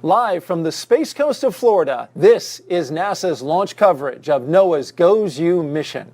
Live from the Space Coast of Florida, this is NASA's launch coverage of NOAA's GOES U mission.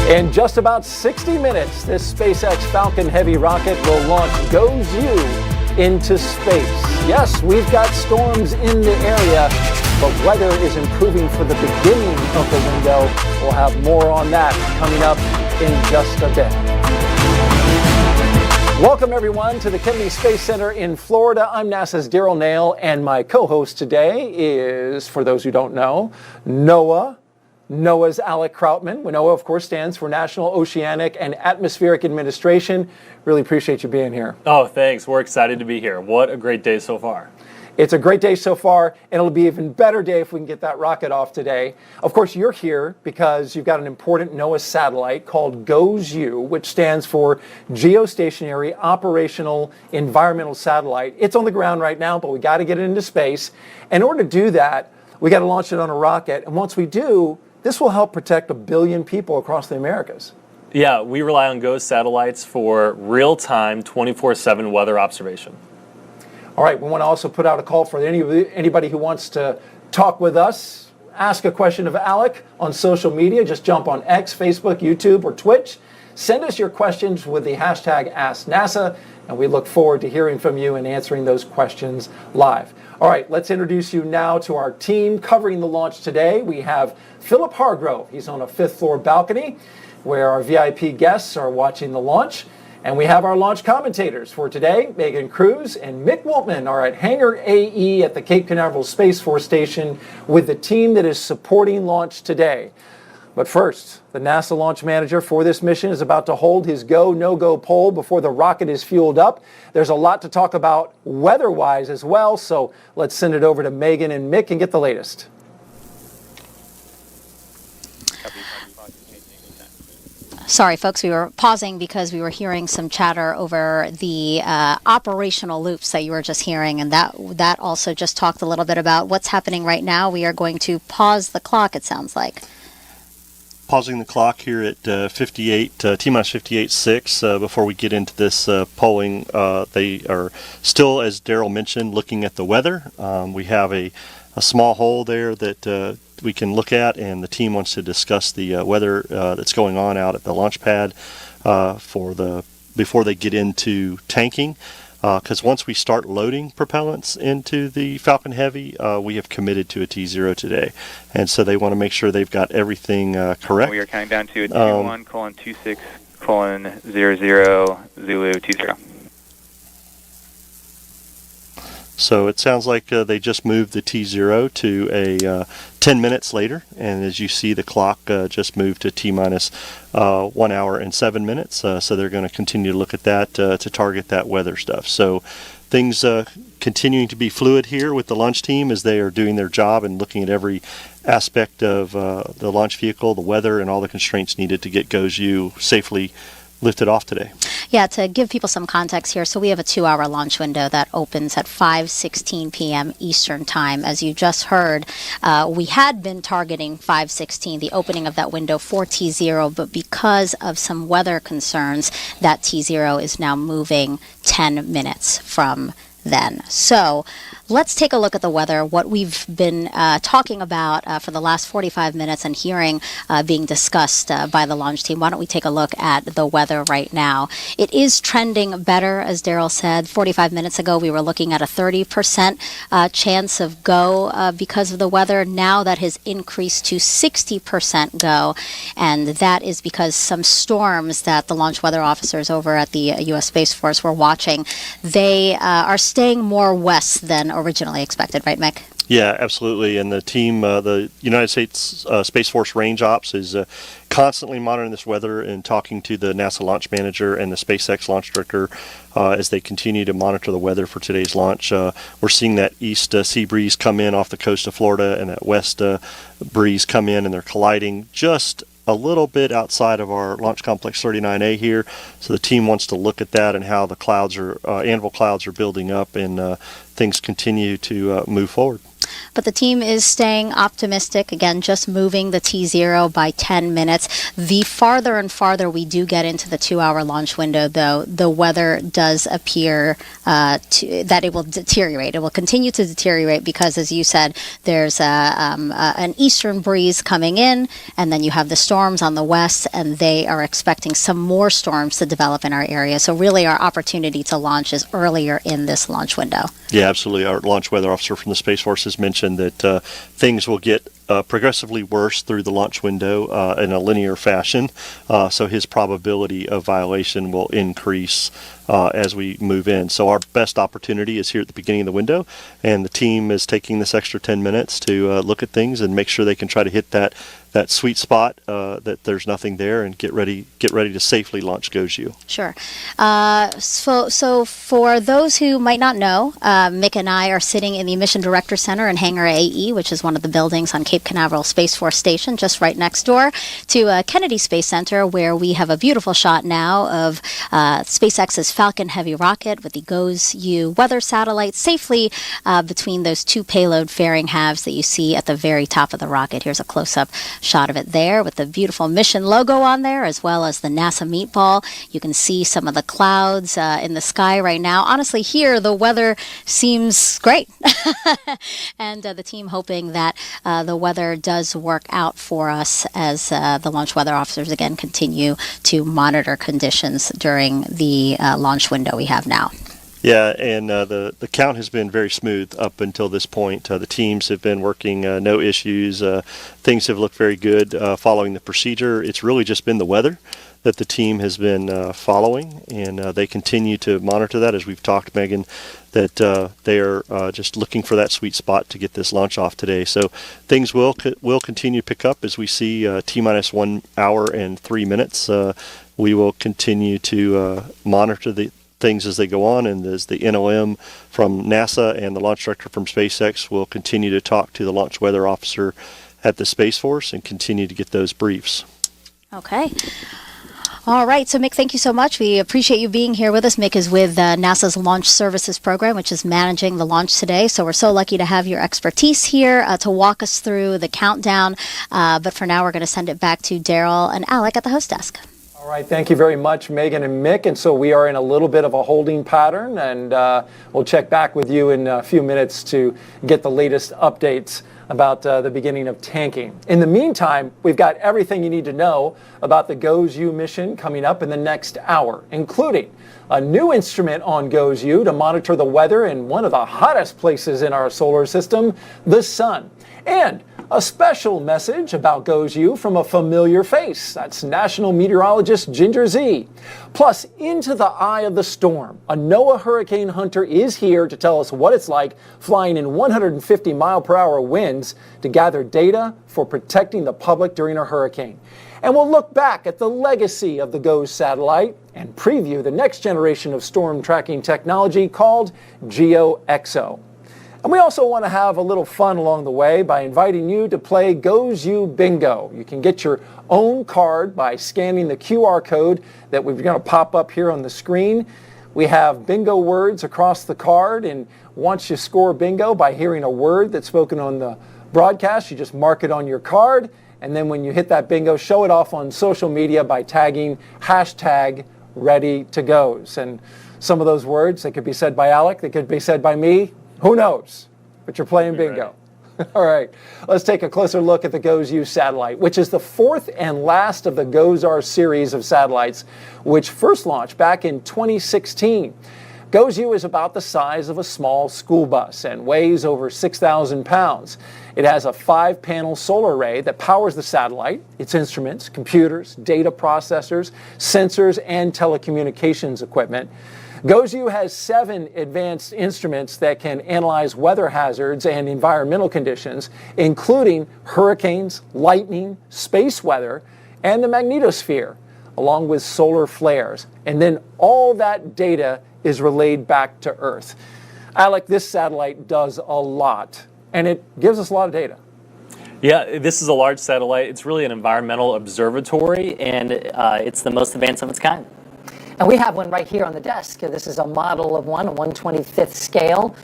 In just about 60 minutes, this SpaceX Falcon Heavy rocket will launch GOES U into space. Yes, we've got storms in the area, but weather is improving for the beginning of the window. We'll have more on that coming up in just a bit. Welcome, everyone, to the Kennedy Space Center in Florida. I'm NASA's Daryl Nail, and my co-host today is, for those who don't know, NOAA's Alec Krautman. NOAA, of course, stands for National Oceanic and Atmospheric Administration. Really appreciate you being here. Oh, thanks. We're excited to be here. What a great day so far. It's a great day so far, and it'll be an even better day if we can get that rocket off today. Of course, you're here because you've got an important NOAA satellite called GOES U, which stands for Geostationary Operational Environmental Satellite. It's on the ground right now, but we got to get it into space. In order to do that, we got to launch it on a rocket, and once we do, this will help protect 1 billion people across the Americas. Yeah, we rely on GOES satellites for real-time, 24/7 weather observation. All right, we want to also put out a call for anybody who wants to talk with us, ask a question of Alec on social media. Just jump on X, Facebook, YouTube, or Twitch. Send us your questions with the hashtag AskNASA, and we look forward to hearing from you and answering those questions live. All right, let's introduce you now to our team covering the launch today. We have Philip Hargrove. He's on a 5th floor balcony where our VIP guests are watching the launch. And we have our launch commentators for today. Megan Cruz and Mick Woltman are at Hangar AE at the Cape Canaveral Space Force Station with the team that is supporting launch today. But first, the NASA launch manager for this mission is about to hold his go, no-go poll before the rocket is fueled up. There's a lot to talk about weather-wise as well, so let's send it over to Megan and Mick and get the latest. Sorry, folks, we were pausing because we were hearing some chatter over the operational loops that you were just hearing, and that also just talked a little bit about what's happening right now. We are going to pause the clock, it sounds like. Pausing the clock here at T-minus 58.6 before we get into this polling. They are still, as Daryl mentioned, looking at the weather. We have a small hole there that we can look at, and the team wants to discuss the weather that's going on out at the launch pad before they get into tanking. Because once we start loading propellants into the Falcon Heavy, we have committed to a T0 today. And so they want to make sure they've got everything correct. We are counting down to a T1:26:00 Zulu T0. So it sounds like they just moved the T0 to a 10 minutes later, and as you see, the clock just moved to T-minus 1 hour and 7 minutes. So they're going to continue to look at that to target that weather stuff. So things continuing to be fluid here with the launch team as they are doing their job and looking at every aspect of the launch vehicle, the weather, and all the constraints needed to get GOES U safely lifted off today. Yeah, to give people some context here, so we have a 2-hour launch window that opens at 5:16 p.m. Eastern Time. As you just heard, we had been targeting 5:16, the opening of that window for T0, but because of some weather concerns, that T0 is now moving 10 minutes from then. So let's take a look at the weather, what we've been talking about for the last 45 minutes and hearing being discussed by the launch team. Why don't we take a look at the weather right now? It is trending better, as Daryl said. 45 minutes ago, we were looking at a 30% chance of go because of the weather. Now that has increased to 60% go, and that is because some storms that the launch weather officers over at the U.S. Space Force were watching, they are staying more west than originally expected, right, Mick? Yeah, absolutely. And the team, the United States Space Force Range Ops, is constantly monitoring this weather and talking to the NASA launch manager and the SpaceX launch director as they continue to monitor the weather for today's launch. We're seeing that east sea breeze come in off the coast of Florida and that west breeze come in, and they're colliding just a little bit outside of our Launch Complex 39A here. So the team wants to look at that and how the clouds are, anvil clouds are building up, and things continue to move forward. But the team is staying optimistic. Again, just moving the T0 by 10 minutes. The farther and farther we do get into the 2-hour launch window, though, the weather does appear that it will deteriorate. It will continue to deteriorate because, as you said, there's an eastern breeze coming in, and then you have the storms on the west, and they are expecting some more storms to develop in our area. So really our opportunity to launch is earlier in this launch window. Yeah, absolutely. Our launch weather officer from the Space Force has mentioned that things will get progressively worse through the launch window in a linear fashion. So his probability of violation will increase as we move in. So our best opportunity is here at the beginning of the window, and the team is taking this extra 10 minutes to look at things and make sure they can try to hit that sweet spot, that there's nothing there, and get ready to safely launch GOES-U. Sure. So for those who might not know, Mick and I are sitting in the Mission Director Center in Hangar AE, which is one of the buildings on Cape Canaveral Space Force Station, just right next door to Kennedy Space Center, where we have a beautiful shot now of SpaceX's Falcon Heavy rocket with the GOES-U weather satellite safely between those two payload fairing halves that you see at the very top of the rocket. Here's a close-up shot of it there with the beautiful mission logo on there, as well as the NASA meatball. You can see some of the clouds in the sky right now. Honestly, here the weather seems great. And the team hoping that the weather does work out for us as the launch weather officers again continue to monitor conditions during the launch window we have now. Yeah, and the count has been very smooth up until this point. The teams have been working, no issues. Things have looked very good following the procedure. It's really just been the weather that the team has been following, and they continue to monitor that, as we've talked, Megan, that they are just looking for that sweet spot to get this launch off today. So things will continue to pick up as we see T-minus 1 hour and 3 minutes. We will continue to monitor the things as they go on, and as the NOM from NASA and the launch director from SpaceX will continue to talk to the launch weather officer at the Space Force and continue to get those briefs. Okay. All right. So, Mick, thank you so much. We appreciate you being here with us. Mick is with NASA's Launch Services Program, which is managing the launch today. So we're so lucky to have your expertise here to walk us through the countdown. But for now, we're going to send it back to Daryl and Alec at the host desk. All right, thank you very much, Megan and Mick. And so we are in a little bit of a holding pattern, and we'll check back with you in a few minutes to get the latest updates about the beginning of tanking. In the meantime, we've got everything you need to know about the GOES-U mission coming up in the next hour, including a new instrument on GOES-U to monitor the weather in one of the hottest places in our solar system, the sun, and a special message about GOES-U from a familiar face. That's National Meteorologist Ginger Z. Plus, into the eye of the storm, a NOAA hurricane hunter is here to tell us what it's like flying in 150-mile-per-hour winds to gather data for protecting the public during a hurricane. And we'll look back at the legacy of the GOES satellite and preview the next generation of storm tracking technology called GeoXO. And we also want to have a little fun along the way by inviting you to play GOES-U Bingo. You can get your own card by scanning the QR code that we're going to pop up here on the screen. We have bingo words across the card, and once you score bingo by hearing a word that's spoken on the broadcast, you just mark it on your card, and then when you hit that bingo, show it off on social media by tagging #ReadyToGoes. And some of those words, they could be said by Alec, they could be said by me. Who knows? But you're playing bingo. All right, let's take a closer look at the GOES-U satellite, which is the fourth and last of the GOES-R series of satellites, which first launched back in 2016. GOES-U is about the size of a small school bus and weighs over 6,000 pounds. It has a 5-panel solar array that powers the satellite, its instruments, computers, data processors, sensors, and telecommunications equipment. GOES-U has 7 advanced instruments that can analyze weather hazards and environmental conditions, including hurricanes, lightning, space weather, and the magnetosphere, along with solar flares. And then all that data is relayed back to Earth. Alec, this satellite does a lot, and it gives us a lot of data. Yeah, this is a large satellite. It's really an environmental observatory, and it's the most advanced of its kind. And we have one right here on the desk. This is a model of one, a 1/25th scale,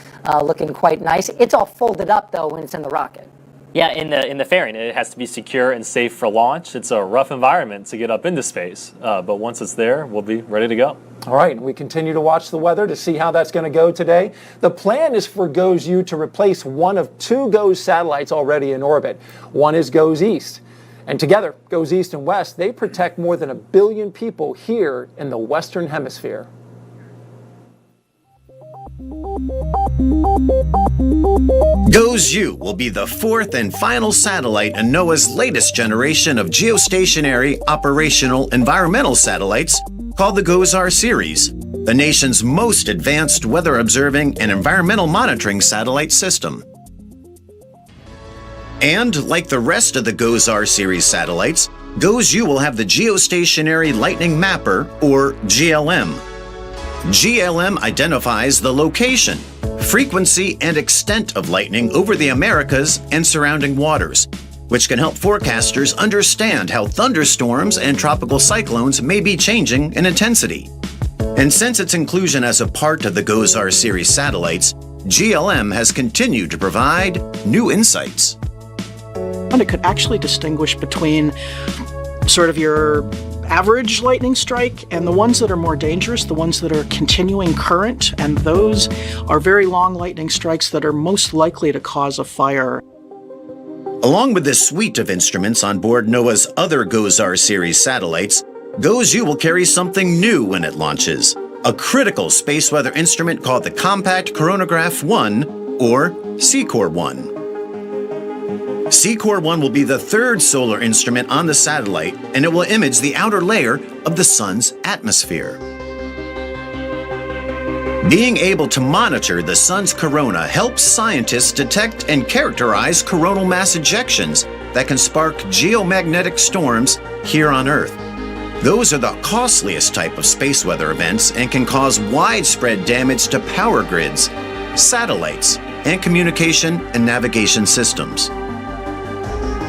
looking quite nice. It's all folded up, though, when it's in the rocket. Yeah, in the fairing, it has to be secure and safe for launch. It's a rough environment to get up into space, but once it's there, we'll be ready to go. All right, we continue to watch the weather to see how that's going to go today. The plan is for GOES-U to replace one of 2 GOES satellites already in orbit. One is GOES-East. And together, GOES-East and West, they protect more than 1 billion people here in the Western Hemisphere. GOES-U will be the 4th and final satellite in NOAA's latest generation of geostationary operational environmental satellites called the GOES-R series, the nation's most advanced weather observing and environmental monitoring satellite system. And like the rest of the GOES-R series satellites, GOES-U will have the Geostationary Lightning Mapper, or GLM. GLM identifies the location, frequency, and extent of lightning over the Americas and surrounding waters, which can help forecasters understand how thunderstorms and tropical cyclones may be changing in intensity. And since its inclusion as a part of the GOES-R series satellites, GLM has continued to provide new insights. And it could actually distinguish between sort of your average lightning strike and the ones that are more dangerous, the ones that are continuing current, and those are very long lightning strikes that are most likely to cause a fire. Along with this suite of instruments on board NOAA's other GOES-R series satellites, GOES-U will carry something new when it launches, a critical space weather instrument called the Compact Coronagraph 1, or CCOR-1. CCOR-1 will be the 3rd solar instrument on the satellite, and it will image the outer layer of the sun's atmosphere. Being able to monitor the sun's corona helps scientists detect and characterize coronal mass ejections that can spark geomagnetic storms here on Earth. Those are the costliest type of space weather events and can cause widespread damage to power grids, satellites, and communication and navigation systems.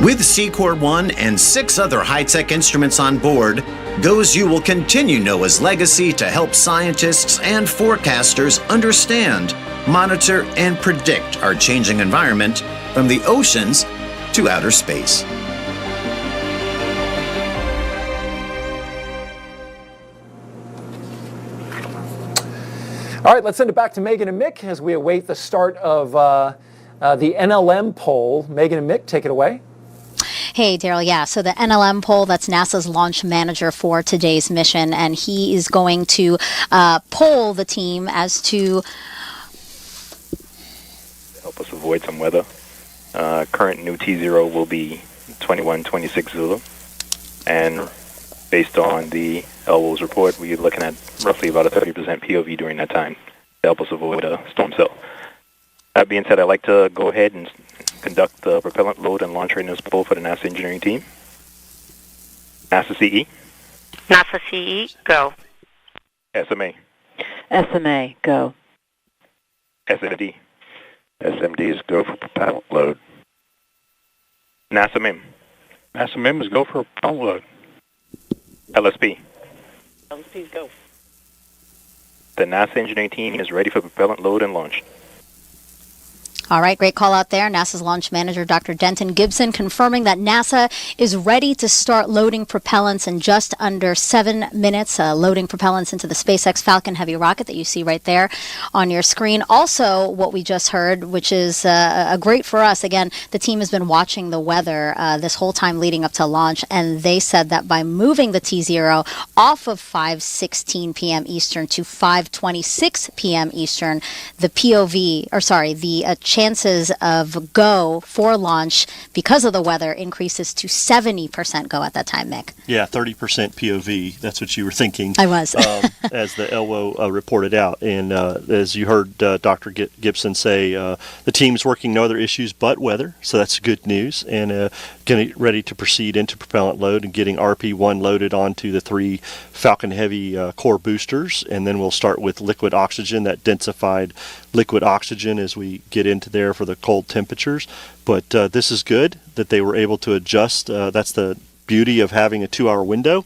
With CCOR-1 and 6 other high-tech instruments on board, GOES-U will continue NOAA's legacy to help scientists and forecasters understand, monitor, and predict our changing environment from the oceans to outer space. All right, let's send it back to Megan and Mick as we await the start of the NLM poll. Megan and Mick, take it away. Hey, Daryl. Yeah, so the NLM poll, that's NASA's launch manager for today's mission, and he is going to poll the team as to Help us avoid some weather. Current new T0 will be 2126 Zulu. And based on the LWO's report, we're looking at roughly about a 30% POV during that time to help us avoid a storm cell. That being said, I'd like to go ahead and conduct the propellant load and launch readiness poll for the NASA engineering team. NASA CE. NASA CE, go. SMA. SMA, go. SMD. SMDs go for propellant load. NASA MIM. NASA MIM is go for propellant load. LSP. LSPs, go. The NASA engineering team is ready for propellant load and launch. All right, great call out there. NASA's launch manager, Dr. Denton Gibson, confirming that NASA is ready to start loading propellants in just under 7 minutes, loading propellants into the SpaceX Falcon Heavy rocket that you see right there on your screen. Also, what we just heard, which is great for us, again, the team has been watching the weather this whole time leading up to launch, and they said that by moving the T0 off of 5:16 p.m. Eastern to 5:26 p.m. Eastern, the chances of go for launch because of the weather increases to 70% go at that time, Mick. Yeah, 30% POV. That's what you were thinking. I was. As the LWO reported out. And as you heard Dr. Gibson say, the team's working no other issues but weather, so that's good news. And getting ready to proceed into propellant load and getting RP1 loaded onto the 3 Falcon Heavy core boosters. And then we'll start with liquid oxygen, that densified liquid oxygen as we get into there for the cold temperatures. But this is good that they were able to adjust. That's the beauty of having a 2-hour window.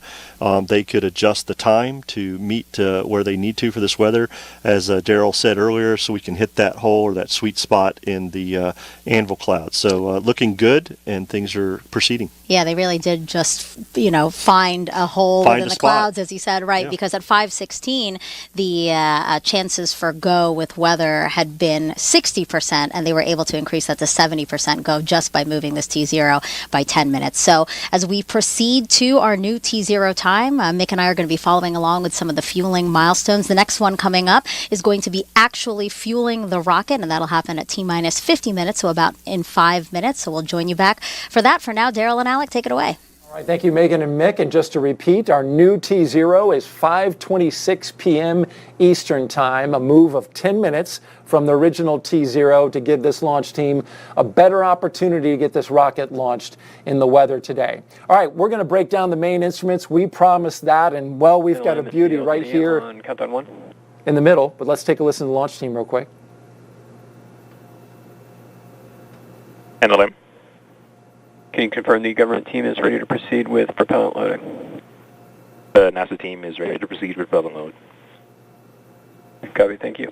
They could adjust the time to meet where they need to for this weather, as Daryl said earlier, so we can hit that hole or that sweet spot in the anvil cloud. So looking good, and things are proceeding. Yeah, they really did just, find a hole in the clouds, as you said, right? Yeah. Because at 5:16, the chances for go with weather had been 60%, and they were able to increase that to 70% go just by moving this T0 by 10 minutes. So as we proceed to our new T0 time, Mick and I are going to be following along with some of the fueling milestones. The next one coming up is going to be actually fueling the rocket, and that'll happen at T-minus 50 minutes, so about in 5 minutes. So we'll join you back for that. For now, Daryl and Alec, take it away. All right, thank you, Megan and Mick. And just to repeat, our new T0 is 5:26 p.m. Eastern Time, a move of 10 minutes from the original T0 to give this launch team a better opportunity to get this rocket launched in the weather today. All right, we're going to break down the main instruments. We promised that, and we've got a beauty right here on countdown 1 in the middle. But let's take a listen to the launch team real quick. NLM. Can you confirm the government team is ready to proceed with propellant loading? The NASA team is ready to proceed with propellant load. Copy, thank you.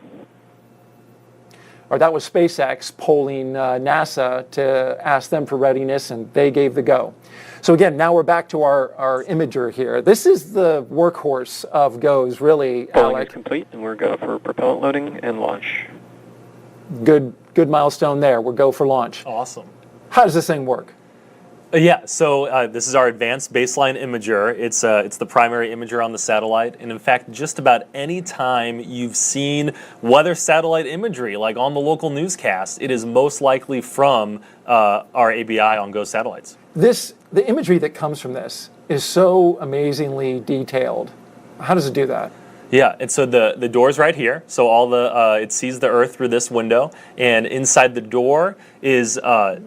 Or that was SpaceX polling NASA to ask them for readiness, and they gave the go. So again, now we're back to our imager here. This is the workhorse of GOES, really, Polling Alec. is complete, and we're go for propellant loading and launch. Good milestone there. We're go for launch. Awesome. How does this thing work? Yeah, so this is our advanced baseline imager. It's the primary imager on the satellite, and in fact, just about any time you've seen weather satellite imagery, like on the local newscast, it is most likely from our ABI on GO satellites. The imagery that comes from this is so amazingly detailed. How does it do that? Yeah, and so the door's right here. So all it sees the Earth through this window, and inside the door is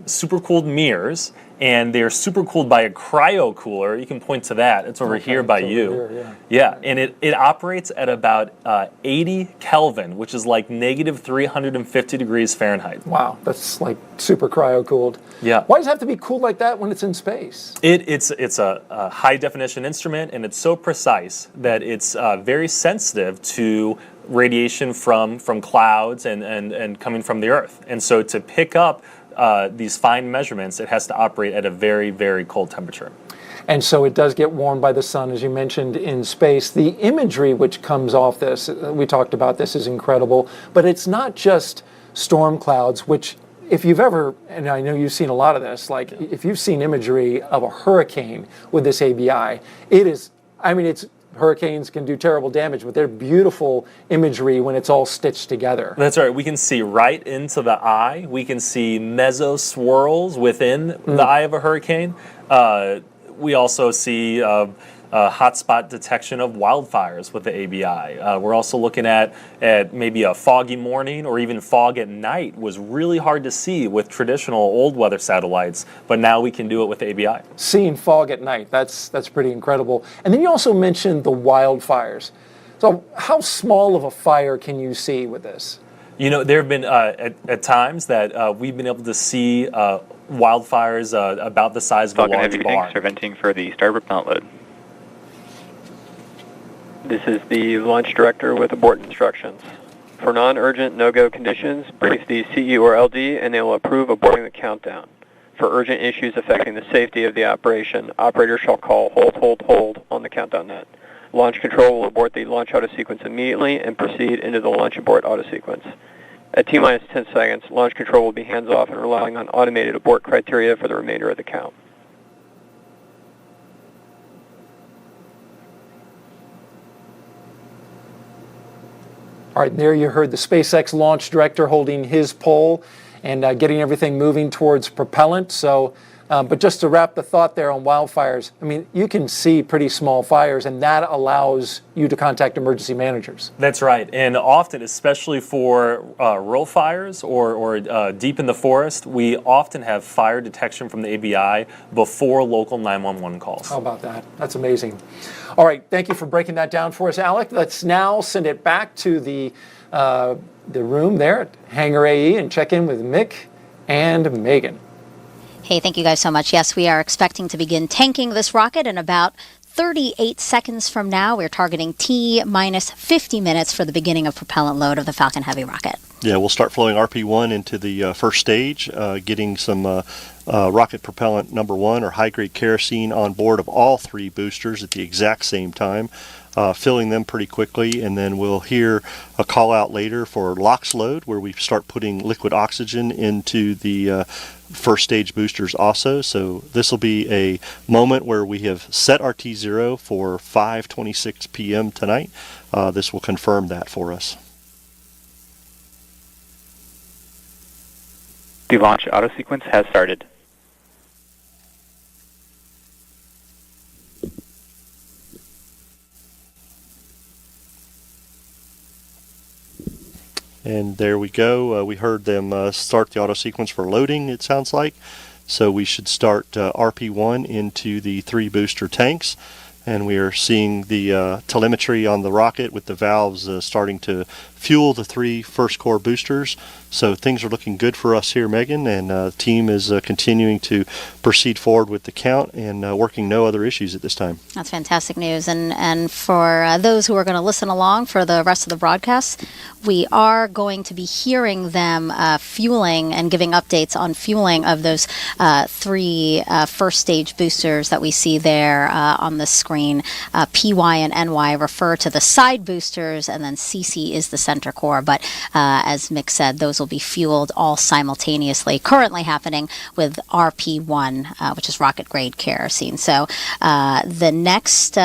super-cooled mirrors, and they're super-cooled by a cryo cooler. You can point to that. It's over here by you. Here, yeah, and it operates at about 80 Kelvin, which is like negative 350 degrees Fahrenheit. Wow, that's like super cryo-cooled. Yeah. Why does it have to be cooled like that when it's in space? It's a high-definition instrument, and it's so precise that it's very sensitive to radiation from clouds and coming from the Earth. And so to pick up these fine measurements, it has to operate at a very, very cold temperature. And so it does get warmed by the sun, as you mentioned, in space. The imagery which comes off this, we talked about this, is incredible. But it's not just storm clouds, which, if you've ever, and I know you've seen a lot of this, like if you've seen imagery of a hurricane with this ABI, hurricanes can do terrible damage, but they're beautiful imagery when it's all stitched together. That's right. We can see right into the eye. We can see meso swirls within the eye of a hurricane. We also see hotspot detection of wildfires with the ABI. We're also looking at maybe a foggy morning or even fog at night was really hard to see with traditional old weather satellites, but now we can do it with the ABI. Seeing fog at night, that's pretty incredible. And then you also mentioned the wildfires. So how small of a fire can you see with this? You know, there have been at times that we've been able to see wildfires about the size of a large barn. Falcon Heavy, venting for the starboard propellant load. This is the launch director with abort instructions. For non-urgent no-go conditions, brief the CE or LD and they will approve aborting the countdown. For urgent issues affecting the safety of the operation, operator shall call hold on the countdown net. Launch control will abort the launch auto sequence immediately and proceed into the launch abort auto sequence. At T-minus 10 seconds, launch control will be hands-off and relying on automated abort criteria for the remainder of the count. All right, there you heard the SpaceX launch director holding his poll. and getting everything moving towards propellant. So, but just to wrap the thought there on wildfires, I mean, you can see pretty small fires, and that allows you to contact emergency managers. That's right. And often, especially for rural fires or deep in the forest, we often have fire detection from the ABI before local 911 calls. How about that? That's amazing. All right, thank you for breaking that down for us, Alec. Let's now send it back to the room there at Hangar AE and check in with Mick and Megan. Hey, thank you guys so much. Yes, we are expecting to begin tanking this rocket in about 38 seconds from now. We're targeting T-minus 50 minutes for the beginning of propellant load of the Falcon Heavy rocket. Yeah, we'll start flowing RP1 into the first stage, getting some rocket propellant number 1 or high-grade kerosene on board of all 3 boosters at the exact same time, filling them pretty quickly, and then we'll hear a call out later for LOX load, where we start putting liquid oxygen into the first stage boosters also. So this will be a moment where we have set our T0 for 5:26 p.m. tonight. This will confirm that for us. The launch auto sequence has started. And there we go. We heard them start the auto sequence for loading, it sounds like. So we should start RP1 into the 3 booster tanks. And we are seeing the telemetry on the rocket with the valves starting to fuel the 3 first core boosters. So things are looking good for us here, Megan, and the team is continuing to proceed forward with the count and working no other issues at this time. That's fantastic news. And for those who are going to listen along for the rest of the broadcast, we are going to be hearing them fueling and giving updates on fueling of those 3 first stage boosters that we see there on the screen. PY and NY refer to the side boosters, and then CC is the center core. But as Mick said, those will be fueled all simultaneously, currently happening with RP1, which is rocket grade kerosene. So the next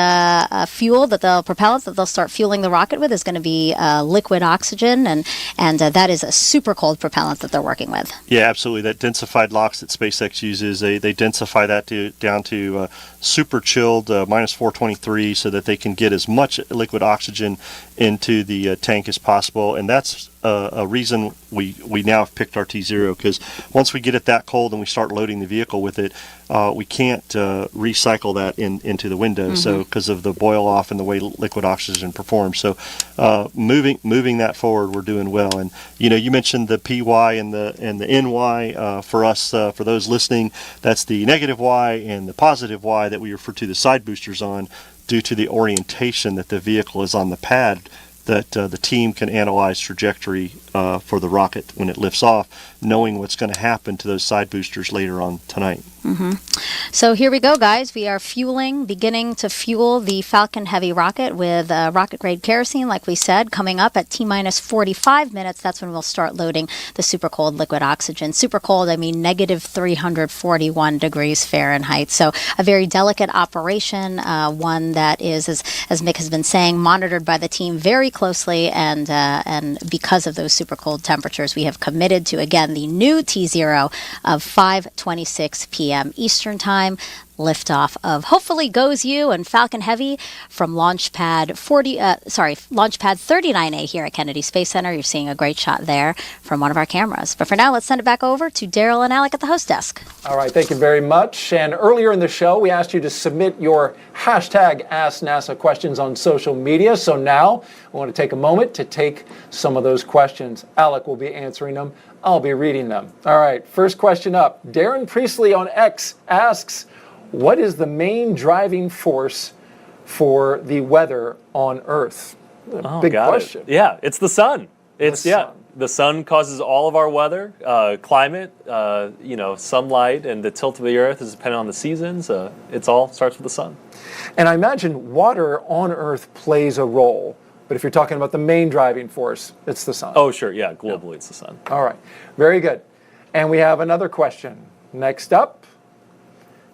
fuel that propellant that they'll start fueling the rocket with is going to be liquid oxygen, and that is a super cold propellant that they're working with. Yeah, absolutely. That densified LOX that SpaceX uses, they densify that down to super chilled minus 423 so that they can get as much liquid oxygen into the tank as possible. And that's a reason we now have picked our T0, because once we get it that cold and we start loading the vehicle with it, we can't recycle that into the window. So because of the boil off and the way liquid oxygen performs. So moving that forward, we're doing well. And you mentioned the PY and the NY. For us, for those listening, that's the negative Y and the positive Y that we refer to the side boosters on, due to the orientation that the vehicle is on the pad, that the team can analyze trajectory for the rocket when it lifts off, knowing what's going to happen to those side boosters later on tonight. So here we go, guys. We are beginning to fuel the Falcon Heavy rocket with rocket grade kerosene, like we said, coming up at T-minus 45 minutes. That's when we'll start loading the super cold liquid oxygen. Super cold, I mean negative 341 degrees Fahrenheit. So a very delicate operation, one that is, as Mick has been saying, monitored by the team very closely, and because of those super cold temperatures, we have committed to, again, the new T0 of 5:26 p.m. Eastern Time. Liftoff of hopefully Goes You and Falcon Heavy from Launch Pad 39A here at Kennedy Space Center. You're seeing a great shot there from one of our cameras. But for now, let's send it back over to Daryl and Alec at the host desk. All right, thank you very much. And earlier in the show, we asked you to submit your hashtag Ask NASA questions on social media. So now I want to take a moment to take some of those questions. Alec will be answering them. I'll be reading them. All right, first question up. Darren Priestley on X asks, what is the main driving force for the weather on Earth? Big question. Yeah, it's the sun. sun. The sun causes all of our weather, climate, sunlight, and the tilt of the Earth is dependent on the seasons. It's all starts with the sun. And I imagine water on Earth plays a role. But if you're talking about the main driving force, it's the sun. Oh, sure. Yeah, globally it's the sun. All right. Very good. And we have another question. Next up,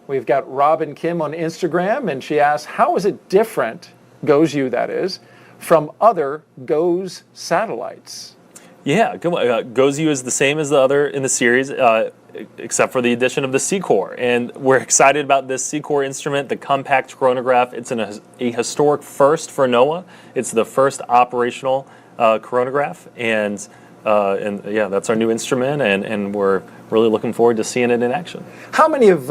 we've got Robin Kim on Instagram, and she asks, how is it different, GOES-U that is, from other GOES satellites? Yeah, GOES-U is the same as the other in the series, except for the addition of the C-Core. And we're excited about this C-Core instrument, the compact coronagraph. It's a historic first for NOAA. It's the first operational coronagraph. And yeah, that's our new instrument, and we're really looking forward to seeing it in action. How many of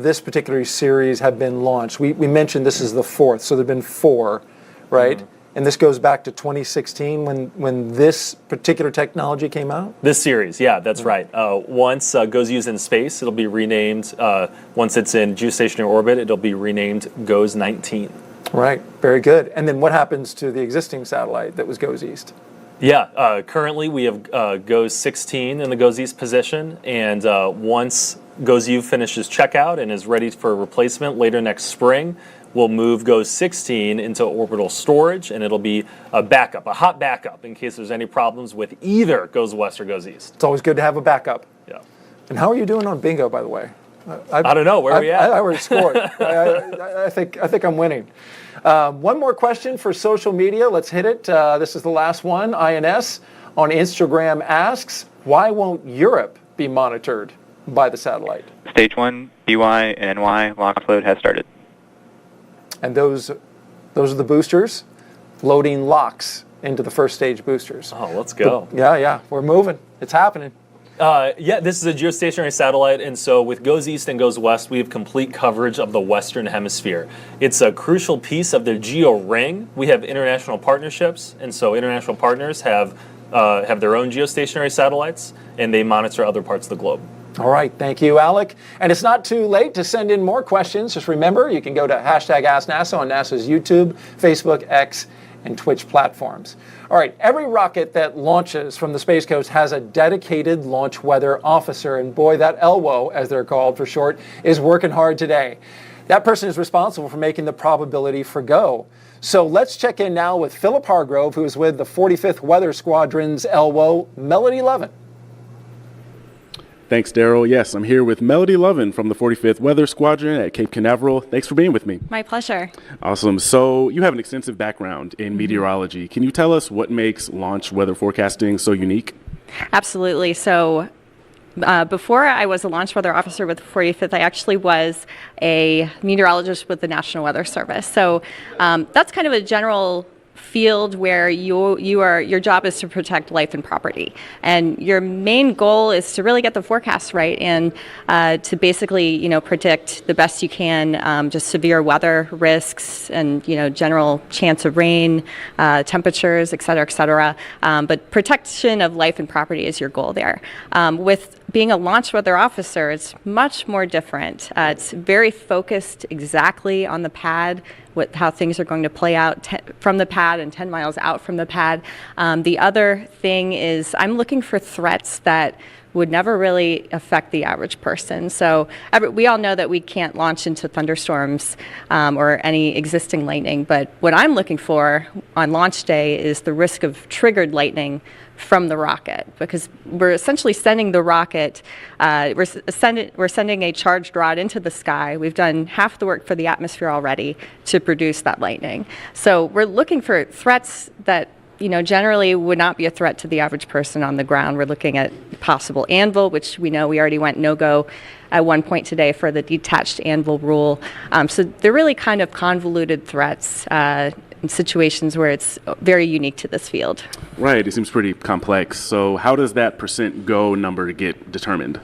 this particular series have been launched? We mentioned this is the fourth, so there have been 4, right? Mm-hmm. And this goes back to 2016 when this particular technology came out? This series, yeah, that's right. Once GOES-U is in space, it'll be renamed. Once it's in geostationary orbit, it'll be renamed GOES-19. Right, very good. And then what happens to the existing satellite that was GOES-East? Yeah, currently we have GOES-16 in the GOES-East position, and once GOES-U finishes checkout and is ready for replacement later next spring, we'll move GOES-16 into orbital storage, and it'll be a backup, a hot backup, in case there's any problems with either GOES-West or GOES-East. It's always good to have a backup. Yeah. And how are you doing on bingo, by the way? I don't know. Where are we at? I already scored. I think I'm winning. One more question for social media. Let's hit it. This is the last one. INS on Instagram asks, why won't Europe be monitored by the satellite? Stage 1, BY and NY launch load has started. And those are the boosters loading LOX into the first stage boosters. Oh, let's go. Yeah, we're moving. It's happening. Yeah, this is a geostationary satellite, and so with GOES-East and GOES-West, we have complete coverage of the Western Hemisphere. It's a crucial piece of the geo ring. We have international partnerships, and so international partners have their own geostationary satellites, and they monitor other parts of the globe. All right, thank you, Alec. And it's not too late to send in more questions. Just remember, you can go to #AskNASA on NASA's YouTube, Facebook, X, and Twitch platforms. All right, every rocket that launches from the Space Coast has a dedicated launch weather officer. And boy, that LWO, as they're called for short, is working hard today. That person is responsible for making the probability for go. So let's check in now with Philip Hargrove, who is with the 45th Weather Squadron's LWO, Melody Levin. Thanks, Daryl. Yes, I'm here with Melody Lovin from the 45th Weather Squadron at Cape Canaveral. Thanks for being with me. My pleasure. Awesome. So you have an extensive background in meteorology. Can you tell us what makes launch weather forecasting so unique? Absolutely. So before I was a launch weather officer with the 45th, I actually was a meteorologist with the National Weather Service. So that's kind of a general field where your job is to protect life and property, and your main goal is to really get the forecast right and to basically predict the best you can just severe weather risks and general chance of rain, temperatures, et cetera, but protection of life and property is your goal there. With being a launch weather officer, it's much more different. It's very focused exactly on the pad, how things are going to play out from the pad and 10 miles out from the pad. The other thing is I'm looking for threats that would never really affect the average person. So we all know that we can't launch into thunderstorms or any existing lightning, but what I'm looking for on launch day is the risk of triggered lightning from the rocket, because we're essentially sending the rocket, we're sending a charged rod into the sky. We've done half the work for the atmosphere already to produce that lightning. So we're looking for threats that generally would not be a threat to the average person on the ground. We're looking at possible anvil, which we know we already went no-go at one point today for the detached anvil rule. So they're really kind of convoluted threats in situations where it's very unique to this field. Right, it seems pretty complex. So how does that % go number get determined?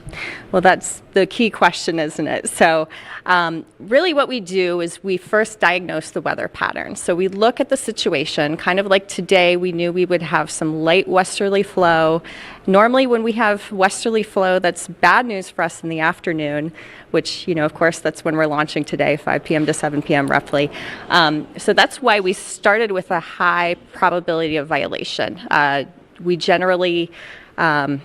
Well, that's the key question, isn't it? So really what we do is we first diagnose the weather pattern. So we look at the situation, kind of like today we knew we would have some light westerly flow. Normally when we have westerly flow, that's bad news for us in the afternoon, which, of course, that's when we're launching today, 5 p.m. to 7 p.m. roughly. So that's why we started with a high probability of violation. We generally, know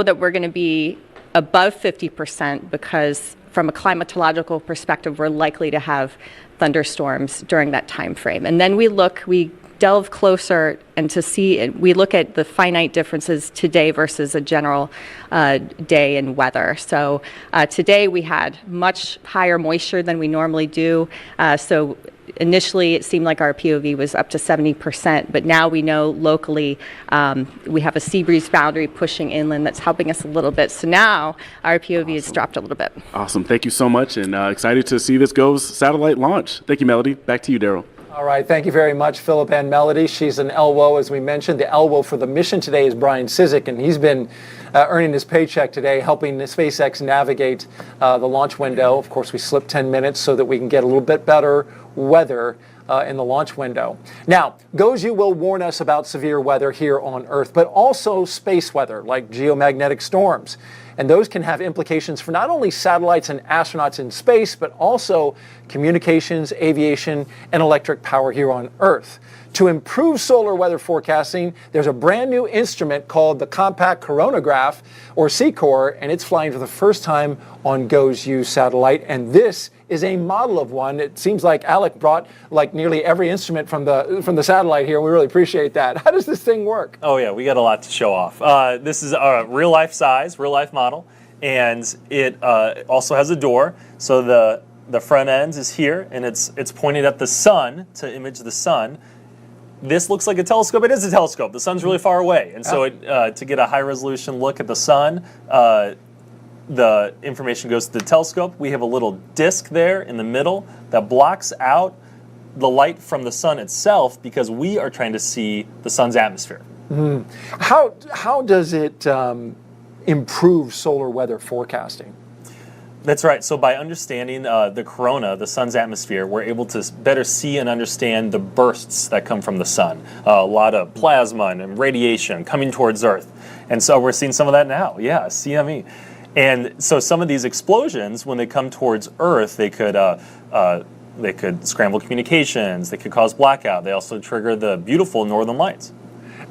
that we're going to be above 50% because from a climatological perspective, we're likely to have thunderstorms during that time frame. And then we delve closer and we look at the finite differences today versus a general day in weather. So today we had much higher moisture than we normally do. So initially it seemed like our POV was up to 70%, but now we know locally we have a sea breeze boundary pushing inland that's helping us a little bit. So now our POV has dropped a little bit. Awesome. Thank you so much, and excited to see this GOES satellite launch. Thank you, Melody. Back to you, Daryl. All right, thank you very much, Philip and Melody. She's an LWO, as we mentioned. The LWO for the mission today is Brian Cizik, and he's been earning his paycheck today, helping SpaceX navigate the launch window. Of course, we slipped 10 minutes so that we can get a little bit better weather in the launch window. Now, GOES-U will warn us about severe weather here on Earth, but also space weather, like geomagnetic storms. And those can have implications for not only satellites and astronauts in space, but also communications, aviation, and electric power here on Earth. To improve solar weather forecasting, there's a brand new instrument called the Compact Coronagraph, or CCOR, and it's flying for the first time on GOES-U satellite. And this is a model of one. It seems like Alec brought like nearly every instrument from the satellite here. We really appreciate that. How does this thing work? Oh yeah, we got a lot to show off. This is a real life size, real life model, and it also has a door. So the front end is here, and it's pointed at the sun to image the sun. This looks like a telescope. It is a telescope. The sun's really far away, and so to get a high resolution look at the sun, the information goes to the telescope. We have a little disc there in the middle that blocks out the light from the sun itself because we are trying to see the sun's atmosphere. Mm-hmm. How does it improve solar weather forecasting? That's right. So by understanding the corona, the sun's atmosphere, we're able to better see and understand the bursts that come from the sun. A lot of plasma and radiation coming towards Earth. And so we're seeing some of that now. Yeah, CME. And so some of these explosions, when they come towards Earth, they could scramble communications, they could cause blackout. They also trigger the beautiful northern lights.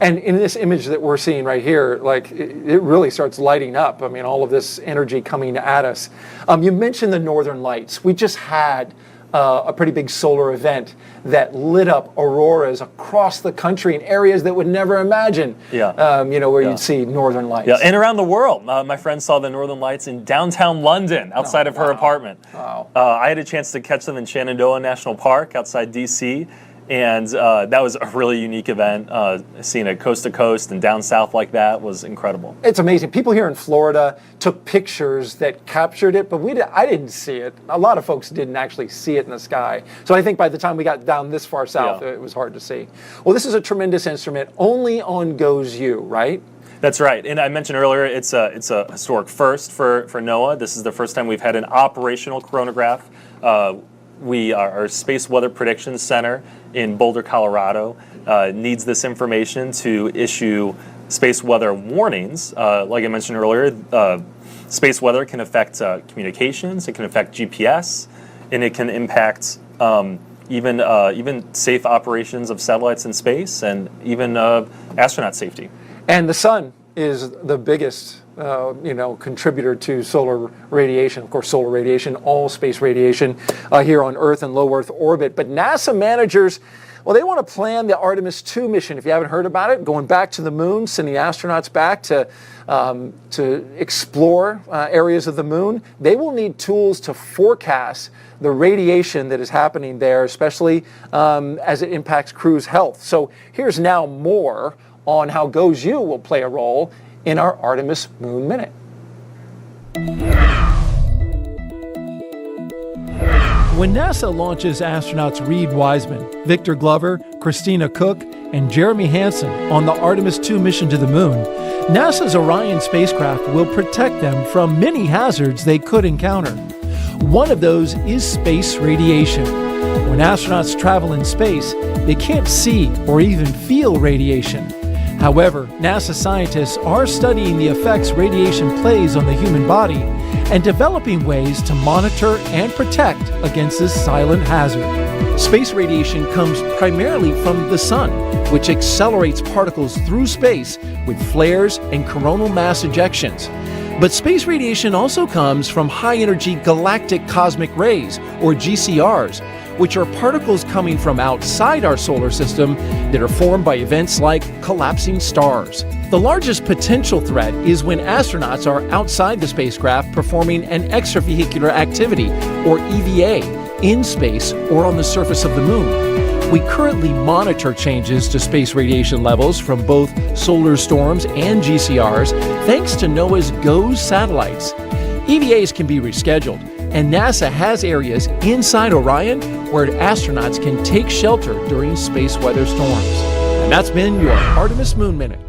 And in this image that we're seeing right here, like it really starts lighting up. I mean, all of this energy coming at us. You mentioned the northern lights. We just had a pretty big solar event that lit up auroras across the country in areas that would never imagine, where you'd see northern lights. Yeah, and around the world. My friend saw the northern lights in downtown London, outside of her apartment. Wow. I had a chance to catch them in Shenandoah National Park outside D.C., and that was a really unique event. Seeing it coast to coast and down south like that was incredible. It's amazing. People here in Florida took pictures that captured it, but I didn't see it. A lot of folks didn't actually see it in the sky. So I think by the time we got down this far south, it was hard to see. Well, this is a tremendous instrument, only on GOES-U, right? That's right. And I mentioned earlier, it's a historic first for NOAA. This is the first time we've had an operational coronagraph. Our Space Weather Prediction Center in Boulder, Colorado, needs this information to issue space weather warnings. Like I mentioned earlier, space weather can affect communications, it can affect GPS, and it can impact even safe operations of satellites in space and even astronaut safety. And the sun is the biggest contributor to solar radiation. Of course, solar radiation, all space radiation here on Earth and low Earth orbit. But NASA managers, well, they want to plan the Artemis II mission. If you haven't heard about it, going back to the moon, sending astronauts back to explore areas of the moon. They will need tools to forecast the radiation that is happening there, especially as it impacts crew's health. So here's now more on how GOES-U will play a role in our Artemis Moon Minute. When NASA launches astronauts Reed Wiseman, Victor Glover, Christina Cook, and Jeremy Hansen on the Artemis II mission to the moon, NASA's Orion spacecraft will protect them from many hazards they could encounter. One of those is space radiation. When astronauts travel in space, they can't see or even feel radiation. However, NASA scientists are studying the effects radiation plays on the human body and developing ways to monitor and protect against this silent hazard. Space radiation comes primarily from the sun, which accelerates particles through space with flares and coronal mass ejections. But space radiation also comes from high-energy galactic cosmic rays, or GCRs, which are particles coming from outside our solar system that are formed by events like collapsing stars. The largest potential threat is when astronauts are outside the spacecraft performing an extravehicular activity, or EVA, in space or on the surface of the moon. We currently monitor changes to space radiation levels from both solar storms and GCRs thanks to NOAA's GOES satellites. EVAs can be rescheduled, and NASA has areas inside Orion where astronauts can take shelter during space weather storms. And that's been your Artemis Moon Minute.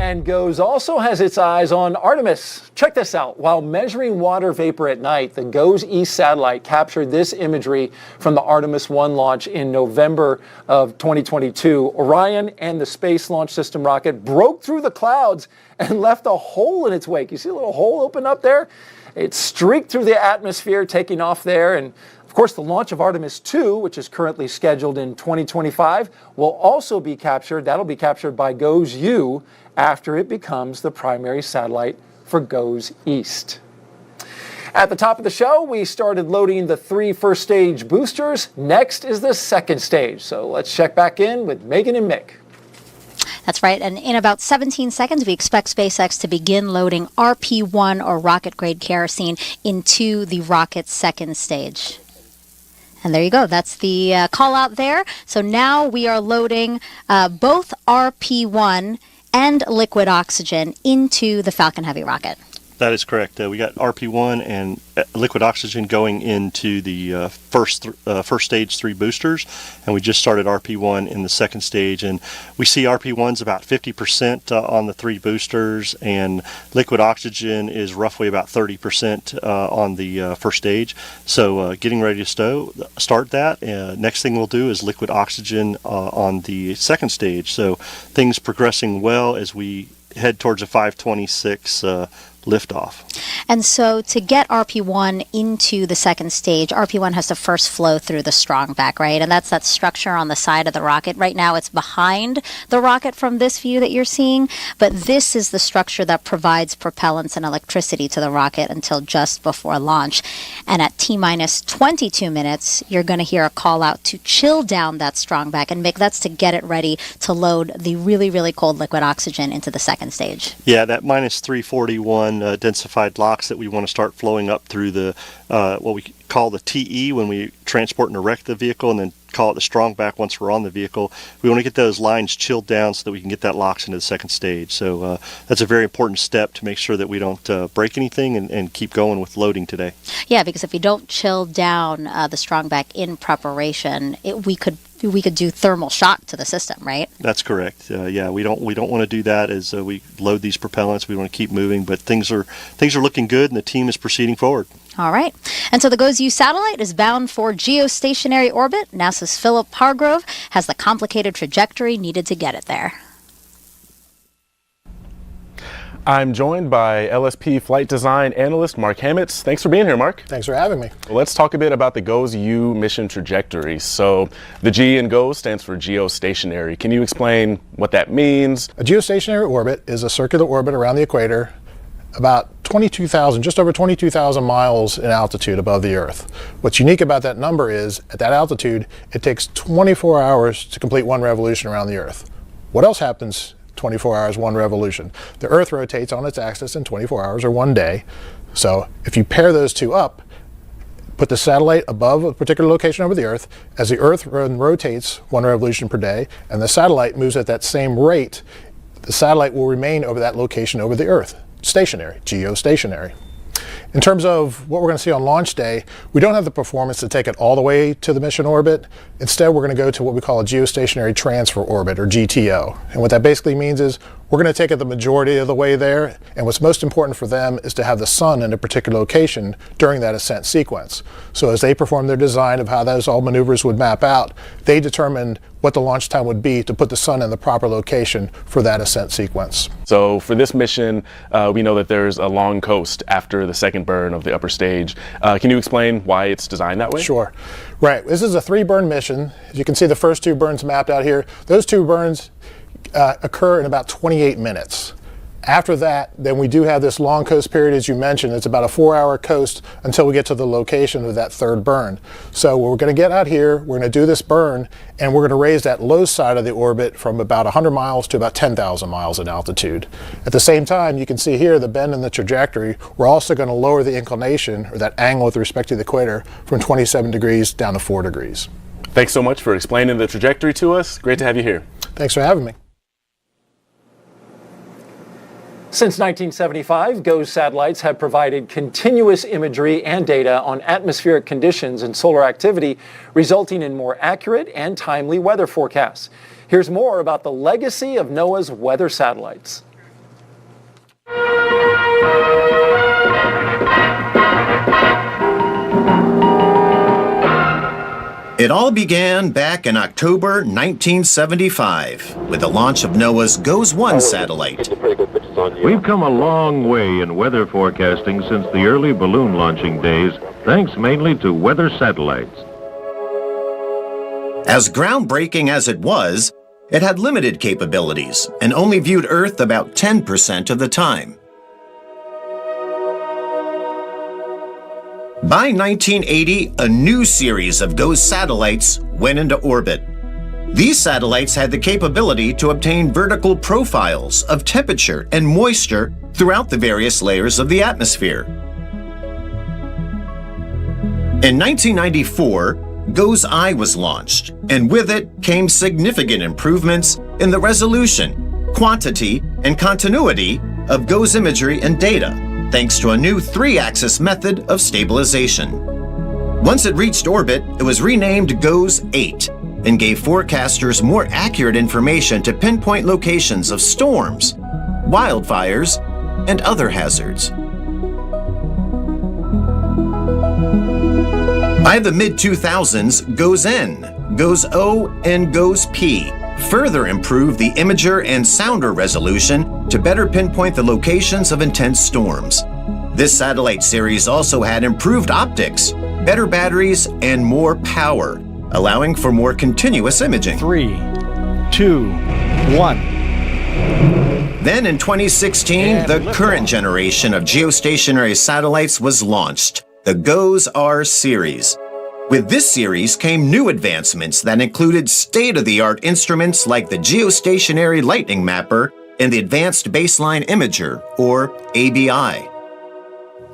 And GOES also has its eyes on Artemis. Check this out. While measuring water vapor at night, the GOES East satellite captured this imagery from the Artemis 1 launch in November of 2022. Orion and the Space Launch System rocket broke through the clouds and left a hole in its wake. You see a little hole open up there? It streaked through the atmosphere, taking off there. And of course, the launch of Artemis 2, which is currently scheduled in 2025, will also be captured. That'll be captured by GOES-U after it becomes the primary satellite for GOES East. At the top of the show, we started loading the 3 first stage boosters. Next is the second stage. So let's check back in with Megan and Mick. That's right. And in about 17 seconds, we expect SpaceX to begin loading RP-1 or rocket-grade kerosene into the rocket's second stage. And there you go. That's the call out there. So now we are loading both RP-1 and liquid oxygen into the Falcon Heavy rocket. That is correct. We got RP-1 and liquid oxygen going into the first stage 3 boosters, and we just started RP-1 in the second stage. And we see RP-1's about 50% on the 3 boosters, and liquid oxygen is roughly about 30% on the first stage. So getting ready to start that. Next thing we'll do is liquid oxygen on the second stage. So things progressing well as we head towards a 526 liftoff. And so to get RP-1 into the second stage, RP-1 has to first flow through the strong back, right? And that's that structure on the side of the rocket. Right now it's behind the rocket from this view that you're seeing, but this is the structure that provides propellants and electricity to the rocket until just before launch. And at T-minus 22 minutes, you're going to hear a call out to chill down that strong back, and that's to get it ready to load the really, really cold liquid oxygen into the second stage. Yeah, that minus 341 densified LOX that we want to start flowing up through the what we call the TE when we transport and erect the vehicle, and then call it the strong back once we're on the vehicle. We want to get those lines chilled down so that we can get that LOX into the second stage. So that's a very important step to make sure that we don't break anything and keep going with loading today. Yeah, because if we don't chill down the strong back in preparation, we could do thermal shock to the system, right? That's correct. Yeah, we don't want to do that as we load these propellants. We want to keep moving, but things are looking good, and the team is proceeding forward. All right. And so the GOES-U satellite is bound for geostationary orbit. NASA's Philip Hargrove has the complicated trajectory needed to get it there. I'm joined by LSP flight design analyst Mark Hamitz. Thanks for being here, Mark. Thanks for having me. Well, let's talk a bit about the GOES-U mission trajectory. So the G in GOES stands for geostationary. Can you explain what that means? A geostationary orbit is a circular orbit around the equator about 22,000, just over 22,000 miles in altitude above the Earth. What's unique about that number is at that altitude, it takes 24 hours to complete one revolution around the Earth. What else happens 24 hours, one revolution? The Earth rotates on its axis in 24 hours, or one day. So if you pair those two up, put the satellite above a particular location over the Earth, as the Earth rotates one revolution per day, and the satellite moves at that same rate, the satellite will remain over that location over the Earth. Stationary, geostationary. In terms of what we're going to see on launch day, we don't have the performance to take it all the way to the mission orbit. Instead, we're going to go to what we call a geostationary transfer orbit, or GTO. And what that basically means is we're going to take it the majority of the way there, and what's most important for them is to have the sun in a particular location during that ascent sequence. So as they perform their design of how those all maneuvers would map out, they determined what the launch time would be to put the sun in the proper location for that ascent sequence. So for this mission, we know that there's a long coast after the second burn of the upper stage. Can you explain why it's designed that way? Sure. Right. This is a 3-burn mission. As you can see, the first 2 burns mapped out here. Those 2 burns occur in about 28 minutes. After that, then we do have this long coast period, as you mentioned. It's about a 4-hour coast until we get to the location of that third burn. So we're going to get out here, we're going to do this burn, and we're going to raise that low side of the orbit from about 100 miles to about 10,000 miles in altitude. At the same time, you can see here the bend in the trajectory. We're also going to lower the inclination, or that angle with respect to the equator, from 27 degrees down to 4 degrees. Thanks so much for explaining the trajectory to us. Great to have you here. Thanks for having me. Since 1975, GOES satellites have provided continuous imagery and data on atmospheric conditions and solar activity, resulting in more accurate and timely weather forecasts. Here's more about the legacy of NOAA's weather satellites. It all began back in October 1975 with the launch of NOAA's GOES-1 satellite. We've come a long way in weather forecasting since the early balloon launching days, thanks mainly to weather satellites. As groundbreaking as it was, it had limited capabilities and only viewed Earth about 10% of the time. By 1980, a new series of GOES satellites went into orbit. These satellites had the capability to obtain vertical profiles of temperature and moisture throughout the various layers of the atmosphere. In 1994, GOES-I was launched, and with it came significant improvements in the resolution, quantity, and continuity of GOES imagery and data, thanks to a new 3-axis method of stabilization. Once it reached orbit, it was renamed GOES-8 and gave forecasters more accurate information to pinpoint locations of storms, wildfires, and other hazards. By the mid-2000s, GOES-N, GOES-O, and GOES-P further improved the imager and sounder resolution to better pinpoint the locations of intense storms. This satellite series also had improved optics, better batteries, and more power, allowing for more continuous imaging. 3, 2, 1. Then in 2016, the current generation of geostationary satellites was launched, the GOES-R series. With this series came new advancements that included state-of-the-art instruments like the Geostationary Lightning Mapper and the Advanced Baseline Imager, or ABI.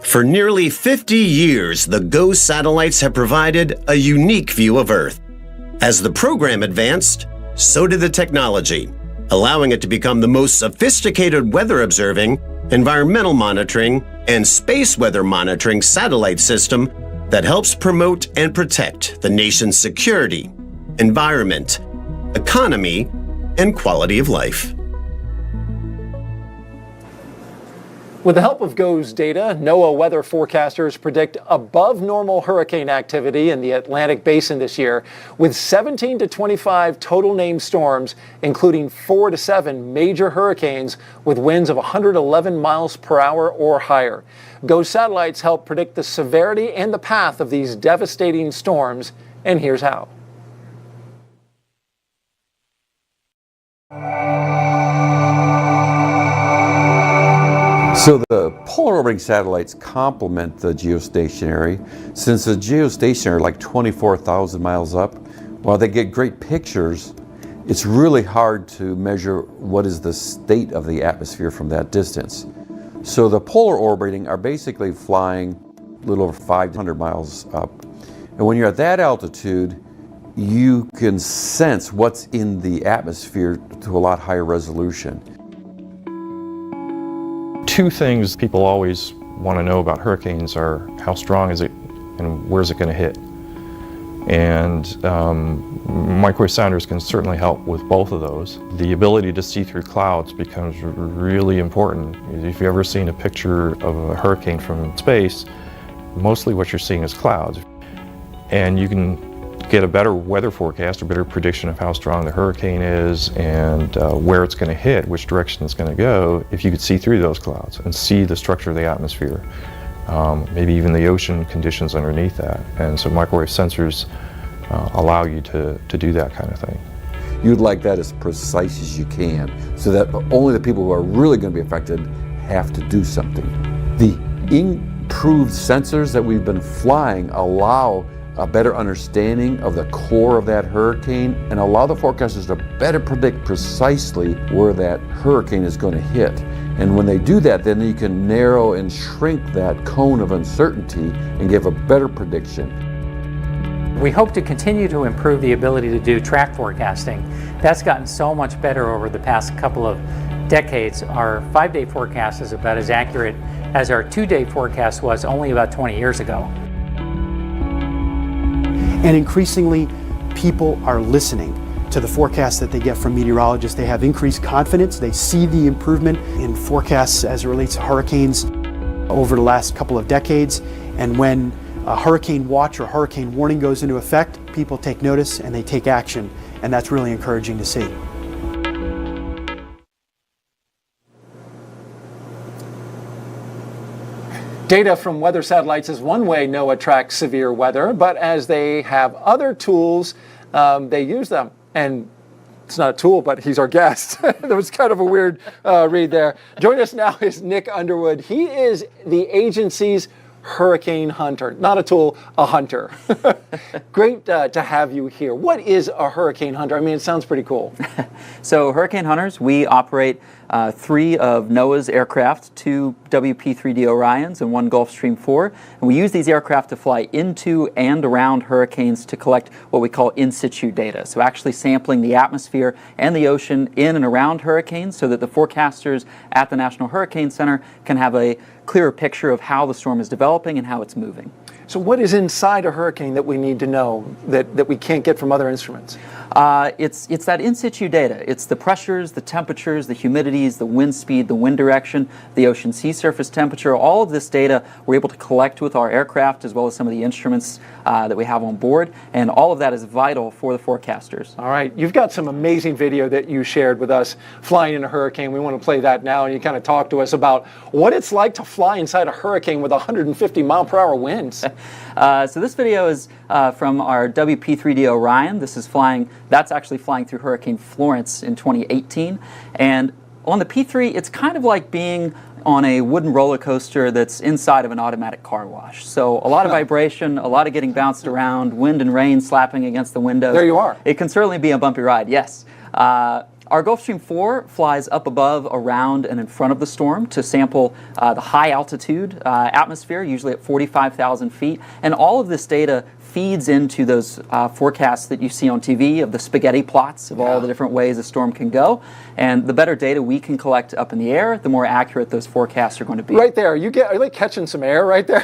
For nearly 50 years, the GOES satellites have provided a unique view of Earth. As the program advanced, so did the technology, allowing it to become the most sophisticated weather observing, environmental monitoring, and space weather monitoring satellite system that helps promote and protect the nation's security, environment, economy, and quality of life. With the help of GOES data, NOAA weather forecasters predict above normal hurricane activity in the Atlantic Basin this year, with 17 to 25 total named storms, including 4 to 7 major hurricanes with winds of 111 miles per hour or higher. GOES satellites help predict the severity and the path of these devastating storms, and here's how. So the polar orbiting satellites complement the geostationary. Since the geostationary, like 24,000 miles up, while they get great pictures, it's really hard to measure what is the state of the atmosphere from that distance. So the polar orbiting are basically flying a little over 500 miles up. And when you're at that altitude, you can sense what's in the atmosphere to a lot higher resolution. Two things people always want to know about hurricanes are how strong is it and where's it going to hit. And microwave sounders can certainly help with both of those. The ability to see through clouds becomes really important. If you've ever seen a picture of a hurricane from space, mostly what you're seeing is clouds. And you can get a better weather forecast, a better prediction of how strong the hurricane is and where it's going to hit, which direction it's going to go, if you could see through those clouds and see the structure of the atmosphere, maybe even the ocean conditions underneath that. And so microwave sensors allow you to do that kind of thing. you'd like that as precise as you can, so that only the people who are really going to be affected have to do something. The improved sensors that we've been flying allow a better understanding of the core of that hurricane and allow the forecasters to better predict precisely where that hurricane is going to hit. And when they do that, then you can narrow and shrink that cone of uncertainty and give a better prediction. We hope to continue to improve the ability to do track forecasting. That's gotten so much better over the past couple of decades. Our 5-day forecast is about as accurate as our 2-day forecast was only about 20 years ago. And increasingly, people are listening to the forecasts that they get from meteorologists. They have increased confidence. They see the improvement in forecasts as it relates to hurricanes over the last couple of decades. And when a hurricane watch or hurricane warning goes into effect, people take notice and they take action. And that's really encouraging to see. Data from weather satellites is one way NOAA tracks severe weather, but as they have other tools, they use them. And it's not a tool, but he's our guest. That was kind of a weird read there. Joining us now is Nick Underwood. He is the agency's hurricane hunter. Not a tool, a hunter. Great to have you here. What is a hurricane hunter? I mean, it sounds pretty cool. So hurricane hunters, we operate 3 of NOAA's aircraft, 2 WP-3D Orions and 1 Gulfstream 4. And we use these aircraft to fly into and around hurricanes to collect what we call in situ data. So actually sampling the atmosphere and the ocean in and around hurricanes so that the forecasters at the National Hurricane Center can have a clearer picture of how the storm is developing and how it's moving. So what is inside a hurricane that we need to know that we can't get from other instruments? It's that in situ data. It's the pressures, the temperatures, the humidities, the wind speed, the wind direction, the ocean sea surface temperature. All of this data we're able to collect with our aircraft as well as some of the instruments that we have on board. And all of that is vital for the forecasters. All right. You've got some amazing video that you shared with us flying in a hurricane. We want to play that now. And you kind of talk to us about what it's like to fly inside a hurricane with 150 mile per hour winds. So this video is from our WP-3D Orion. That's actually flying through Hurricane Florence in 2018. And on the P3, it's kind of like being on a wooden roller coaster that's inside of an automatic car wash. So a lot of vibration, a lot of getting bounced around, wind and rain slapping against the windows. There you are. It can certainly be a bumpy ride, yes. Our Gulfstream 4 flies up above, around, and in front of the storm to sample the high altitude atmosphere, usually at 45,000 feet. And all of this data feeds into those forecasts that you see on TV of the spaghetti plots of all the different ways a storm can go. And the better data we can collect up in the air, the more accurate those forecasts are going to be. Right there. Are you like catching some air right there?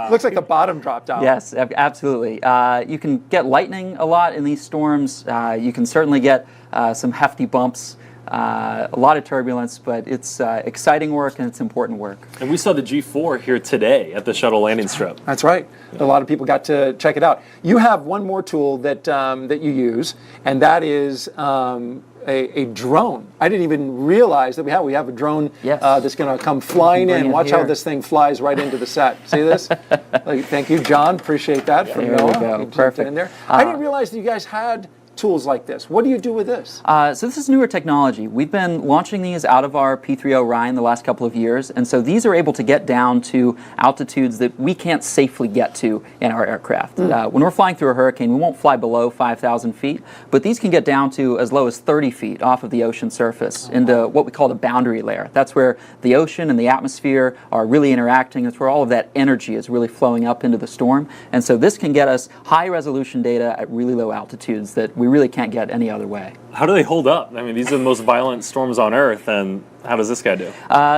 Looks like the bottom dropped out. Yes, absolutely. You can get lightning a lot in these storms. You can certainly get some hefty bumps, a lot of turbulence, but it's exciting work and it's important work. And we saw the G4 here today at the shuttle landing strip. That's right. A lot of people got to check it out. You have one more tool that you use, and that is a drone. I didn't even realize that we have a drone that's going to come flying in. Watch how this thing flies right into the set. See this? Thank you, John. Appreciate that. There we go. Perfect. In there. I didn't realize that you guys had tools like this. What do you do with this? So this is newer technology. We've been launching these out of our P3 Orion the last couple of years, and so these are able to get down to altitudes that we can't safely get to in our aircraft. When we're flying through a hurricane, we won't fly below 5,000 feet, but these can get down to as low as 30 feet off of the ocean surface into what we call the boundary layer. That's where the ocean and the atmosphere are really interacting. It's where all of that energy is really flowing up into the storm, and so this can get us high resolution data at really low altitudes that we really can't get any other way. How do they hold up? I mean, these are the most violent storms on Earth, and how does this guy do?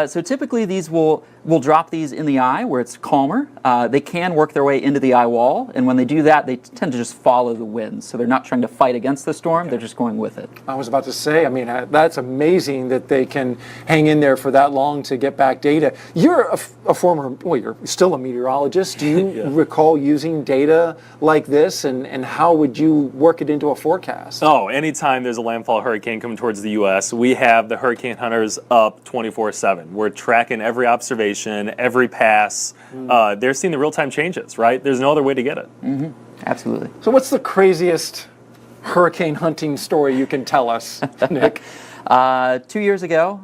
So typically these we'll drop these in the eye where it's calmer. They can work their way into the eye wall, and when they do that, they tend to just follow the wind. So they're not trying to fight against the storm, they're just going with it. I was about to say, I mean, that's amazing that they can hang in there for that long to get back data. You're a former, well, you're still a meteorologist. Do you recall using data like this, and how would you work it into a forecast? Oh, anytime there's a landfall hurricane coming towards the U.S., we have the hurricane hunters up 24/7. We're tracking every observation, every pass. They're seeing the real-time changes, right? There's no other way to get it. Absolutely. So what's the craziest hurricane hunting story you can tell us, Nick? 2 years ago,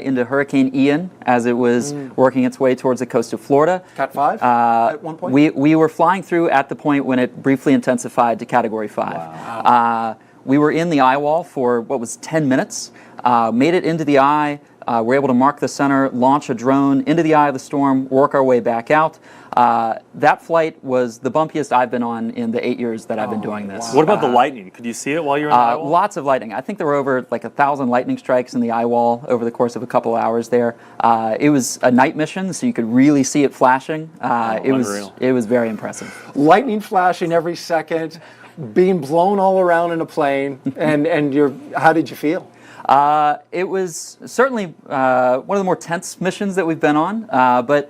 into Hurricane Ian, as it was working its way towards the coast of Florida. Cat 5 at one point? We were flying through at the point when it briefly intensified to Category 5. Wow. We were in the eye wall for what was 10 minutes, made it into the eye, were able to mark the center, launch a drone into the eye of the storm, work our way back out. That flight was the bumpiest I've been on in the 8 years that I've been doing this. What about the lightning? Could you see it while you were in the eye wall? Lots of lightning. I think there were over like 1,000 lightning strikes in the eye wall over the course of a couple of hours there. It was a night mission, so you could really see it flashing. It was very impressive. Lightning flashing every second, being blown all around in a plane, and how did you feel? It was certainly one of the more tense missions that we've been on, but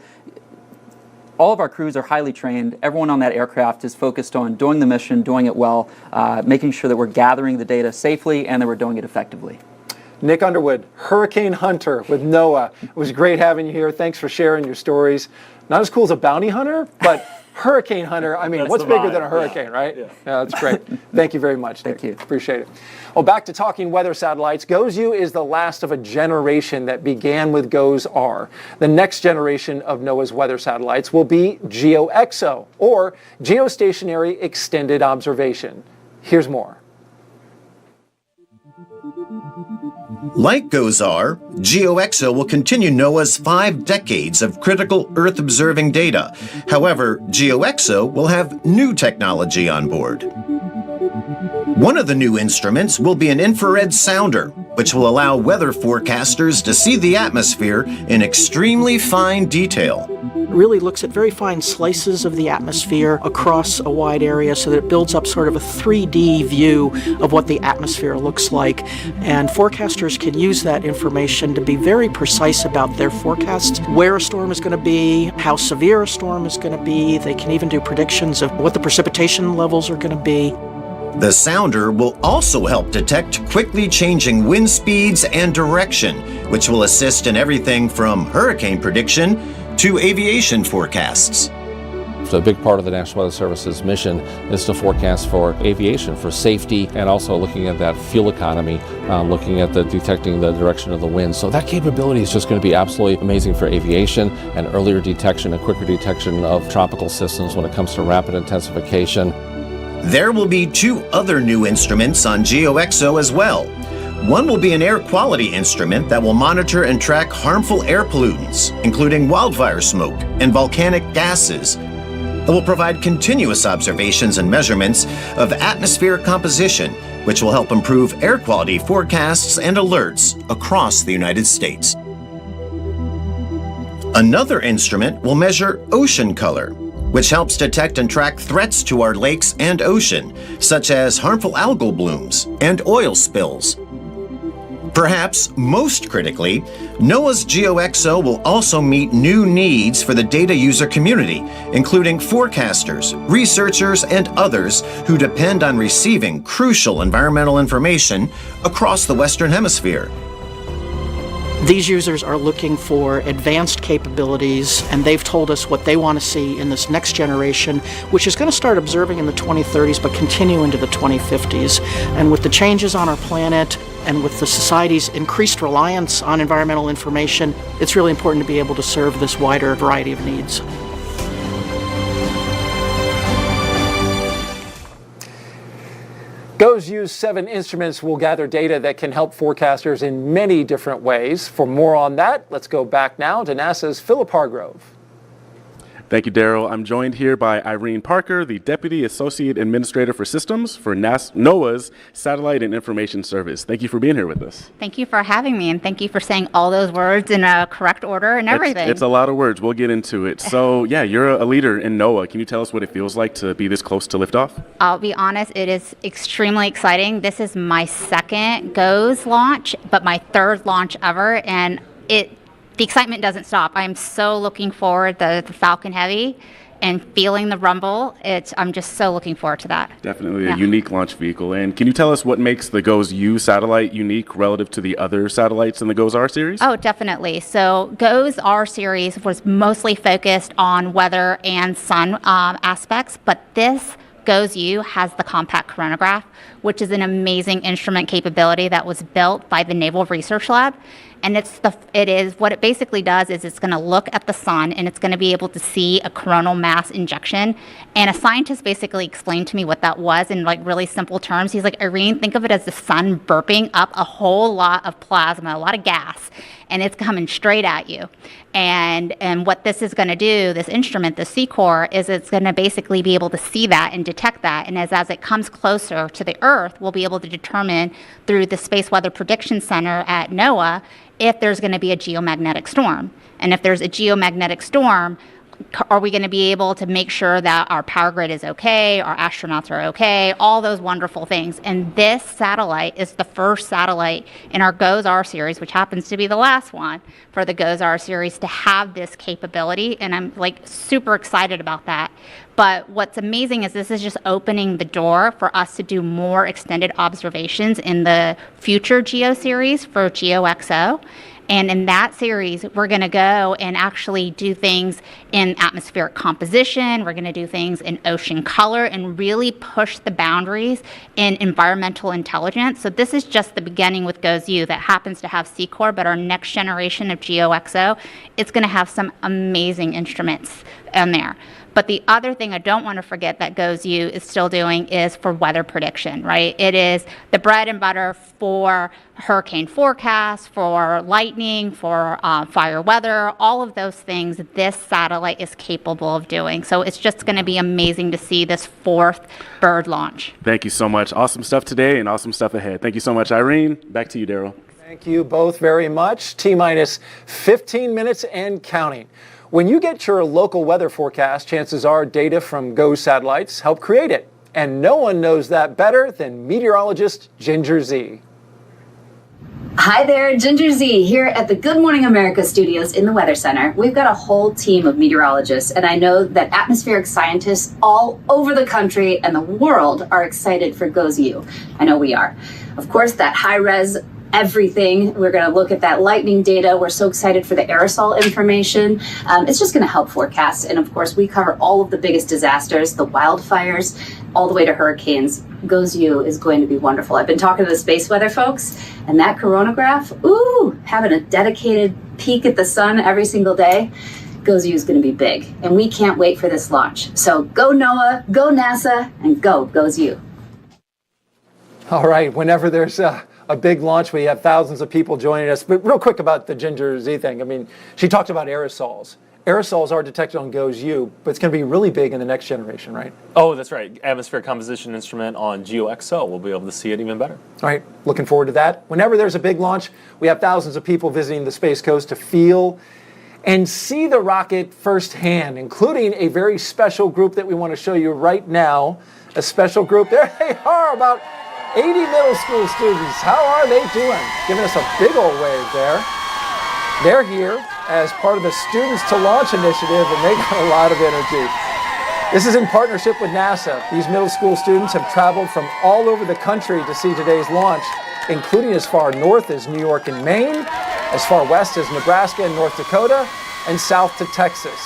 all of our crews are highly trained. Everyone on that aircraft is focused on doing the mission, doing it well, making sure that we're gathering the data safely and that we're doing it effectively. Nick Underwood, Hurricane Hunter with NOAA. It was great having you here. Thanks for sharing your stories. Not as cool as a bounty hunter, but Hurricane Hunter, I mean, That's what's the bigger vibe. than a hurricane, right? Yeah. Yeah, that's great. Thank you very much, Nick. Thank you. Appreciate it. Well, back to talking weather satellites. GOES-U is the last of a generation that began with GOES-R. The next generation of NOAA's weather satellites will be GeoXO, or Geostationary Extended Observation. Here's more. Like GOES-R, GeoXO will continue NOAA's 5 decades of critical Earth-observing data. However, GeoXO will have new technology on board. One of the new instruments will be an infrared sounder, which will allow weather forecasters to see the atmosphere in extremely fine detail. It really looks at very fine slices of the atmosphere across a wide area so that it builds up sort of a 3D view of what the atmosphere looks like. And forecasters can use that information to be very precise about their forecasts, where a storm is going to be, how severe a storm is going to be. They can even do predictions of what the precipitation levels are going to be. The sounder will also help detect quickly changing wind speeds and direction, which will assist in everything from hurricane prediction to aviation forecasts. So a big part of the National Weather Service's mission is to forecast for aviation, for safety, and also looking at that fuel economy, looking at detecting the direction of the wind. So that capability is just going to be absolutely amazing for aviation and earlier detection and quicker detection of tropical systems when it comes to rapid intensification. There will be 2 other new instruments on GeoXO as well. One will be an air quality instrument that will monitor and track harmful air pollutants, including wildfire smoke and volcanic gases. It will provide continuous observations and measurements of atmospheric composition, which will help improve air quality forecasts and alerts across the United States. Another instrument will measure ocean color, which helps detect and track threats to our lakes and ocean, such as harmful algal blooms and oil spills. Perhaps most critically, NOAA's GeoXO will also meet new needs for the data user community, including forecasters, researchers, and others who depend on receiving crucial environmental information across the Western Hemisphere. These users are looking for advanced capabilities, and they've told us what they want to see in this next generation, which is going to start observing in the 2030s but continue into the 2050s. And with the changes on our planet and with the society's increased reliance on environmental information, it's really important to be able to serve this wider variety of needs. GOES-U's 7 instruments will gather data that can help forecasters in many different ways. For more on that, let's go back now to NASA's Philip Hargrove. Thank you, Daryl. I'm joined here by Irene Parker, the Deputy Associate Administrator for Systems for NOAA's Satellite and Information Service. Thank you for being here with us. Thank you for having me, and thank you for saying all those words in a correct order and everything. It's a lot of words. We'll get into it. So, yeah, you're a leader in NOAA. Can you tell us what it feels like to be this close to liftoff? I'll be honest, it is extremely exciting. This is my second GOES launch, but my 3rd launch ever, and the excitement doesn't stop. I'm so looking forward to the Falcon Heavy and feeling the rumble. I'm just so looking forward to that. Definitely a unique launch vehicle. And can you tell us what makes the GOES-U satellite unique relative to the other satellites in the GOES-R series? Oh, definitely. So GOES-R series was mostly focused on weather and sun aspects, but this GOES-U has the compact coronagraph, which is an amazing instrument capability that was built by the Naval Research Lab. And what it basically does is it's going to look at the sun and it's going to be able to see a coronal mass injection. And a scientist basically explained to me what that was in like really simple terms. He's like, Irene, think of it as the sun burping up a whole lot of plasma, a lot of gas, and it's coming straight at you. And what this is going to do, this instrument, the C-Core, is it's going to basically be able to see that and detect that. And as it comes closer to the Earth, we'll be able to determine through the Space Weather Prediction Center at NOAA if there's going to be a geomagnetic storm. And if there's a geomagnetic storm, are we going to be able to make sure that our power grid is okay, our astronauts are okay, all those wonderful things. And this satellite is the first satellite in our GOES-R series, which happens to be the last one for the GOES-R series, to have this capability. And I'm like super excited about that. But what's amazing is this is just opening the door for us to do more extended observations in the future GEO series for GeoXO. And in that series, we're going to go and actually do things in atmospheric composition. We're going to do things in ocean color and really push the boundaries in environmental intelligence. So this is just the beginning with GOES-U that happens to have C-Core, but our next generation of GeoXO, it's going to have some amazing instruments in there. But the other thing I don't want to forget that GOES-U is still doing is for weather prediction, right? It is the bread and butter for hurricane forecasts, for lightning, for fire weather, all of those things this satellite is capable of doing. So it's just going to be amazing to see this fourth bird launch. Thank you so much. Awesome stuff today and awesome stuff ahead. Thank you so much, Irene. Back to you, Daryl. Thank you both very much. T-minus 15 minutes and counting. When you get your local weather forecast, chances are data from GOES satellites help create it. And no one knows that better than meteorologist Ginger Z. Hi there, Ginger Z here at the Good Morning America studios in the Weather Center. We've got a whole team of meteorologists, and I know that atmospheric scientists all over the country and the world are excited for GOES-U. I know we are. Of course, that high-res everything. We're going to look at that lightning data. We're so excited for the aerosol information. It's just going to help forecast. And of course, we cover all of the biggest disasters, the wildfires, all the way to hurricanes. GOES-U is going to be wonderful. I've been talking to the space weather folks, and that coronagraph, having a dedicated peek at the sun every single day, GOES-U is going to be big. And we can't wait for this launch. So go NOAA, go NASA, and go GOES-U. All right, whenever there's a big launch, we have thousands of people joining us. But real quick about the Ginger Z thing. I mean, she talked about aerosols. Aerosols are detected on GOES-U, but it's going to be really big in the next generation, right? Oh, that's right. Atmospheric composition instrument on GeoXO. We'll be able to see it even better. All right, looking forward to that. Whenever there's a big launch, we have thousands of people visiting the Space Coast to feel and see the rocket firsthand, including a very special group that we want to show you right now. A special group. There they are, about 80 middle school students. How are they doing? Giving us a big old wave there. They're here as part of the Students to Launch initiative, and they got a lot of energy. This is in partnership with NASA. These middle school students have traveled from all over the country to see today's launch, including as far north as New York and Maine, as far west as Nebraska and North Dakota, and south to Texas.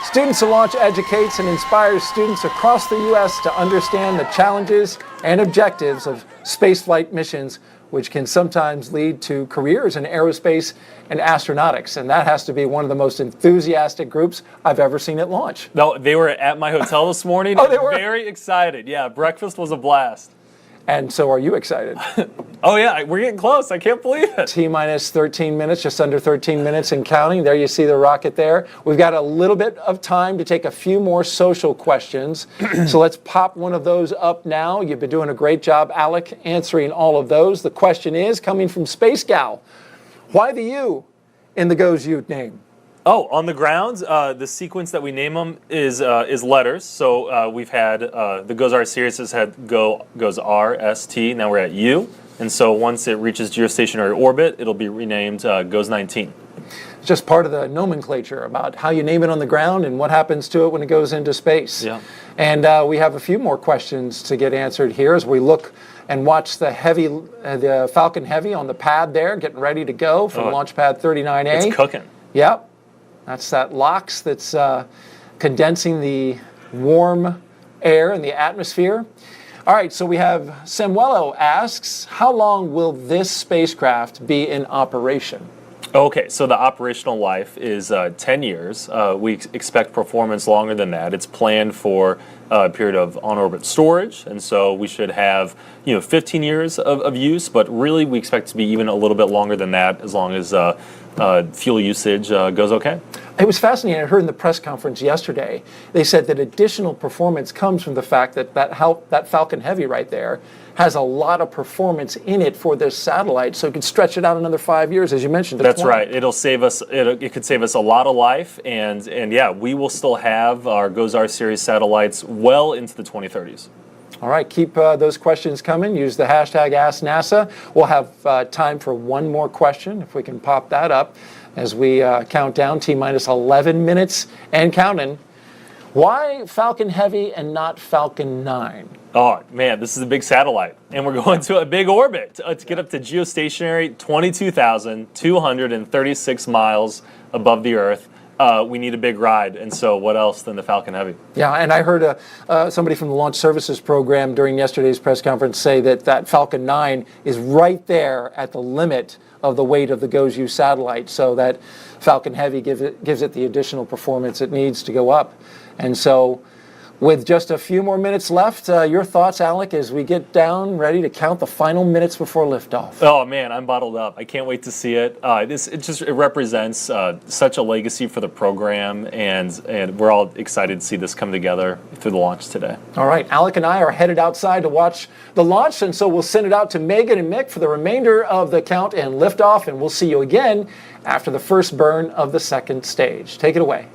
Students to Launch educates and inspires students across the U.S. to understand the challenges and objectives of spaceflight missions, which can sometimes lead to careers in aerospace and astronautics. And that has to be one of the most enthusiastic groups I've ever seen at launch. No, they were at my hotel this morning. Oh, they were? Very excited. Yeah, breakfast was a blast. And so are you excited? Oh, yeah, we're getting close. I can't believe it. T-minus 13 minutes, just under 13 minutes and counting. There you see the rocket there. We've got a little bit of time to take a few more social questions. So let's pop one of those up now. You've been doing a great job, Alec, answering all of those. The question is, coming from Space Gal, why the U in the GOES-U name? Oh, on the grounds, the sequence that we name them is letters. So we've had the GOES-R series has had GOES-R, ST. Now we're at U. And so once it reaches geostationary orbit, it'll be renamed GOES-19. It's just part of the nomenclature about how you name it on the ground and what happens to it when it goes into space. Yeah. And we have a few more questions to get answered here as we look and watch the Falcon Heavy on the pad there, getting ready to go from Launch Pad 39A. It's cooking. Yep. That's that LOX that's condensing the warm air in the atmosphere. All right, so we have Samuelo asks, how long will this spacecraft be in operation? Okay, so the operational life is 10 years. We expect performance longer than that. It's planned for a period of on-orbit storage, and so we should have 15 years of use, but really we expect to be even a little bit longer than that as long as fuel usage goes okay. It was fascinating. I heard in the press conference yesterday, they said that additional performance comes from the fact that that Falcon Heavy right there has a lot of performance in it for this satellite, so it could stretch it out another 5 years, as you mentioned. That's right. It'll save us. It could save us a lot of life, and yeah, we will still have our GOES-R series satellites well into the 2030s. All right, keep those questions coming. Use the hashtag AskNASA. We'll have time for one more question, if we can pop that up, as we count down T-minus 11 minutes and counting. Why Falcon Heavy and not Falcon 9? Oh, man, this is a big satellite, and we're going to a big orbit to get up to geostationary 22,236 miles above the Earth. We need a big ride, and so what else than the Falcon Heavy? Yeah, and I heard somebody from the Launch Services Program during yesterday's press conference say that Falcon 9 is right there at the limit of the weight of the GOES-U satellite, so that Falcon Heavy gives it the additional performance it needs to go up. And so with just a few more minutes left, your thoughts, Alec, as we get down, ready to count the final minutes before liftoff. Oh, man, I'm bottled up. I can't wait to see it. It represents such a legacy for the program, and we're all excited to see this come together through the launch today. All right, Alec and I are headed outside to watch the launch, and so we'll send it out to Megan and Mick for the remainder of the count and liftoff, and we'll see you again after the first burn of the second stage. Take it away.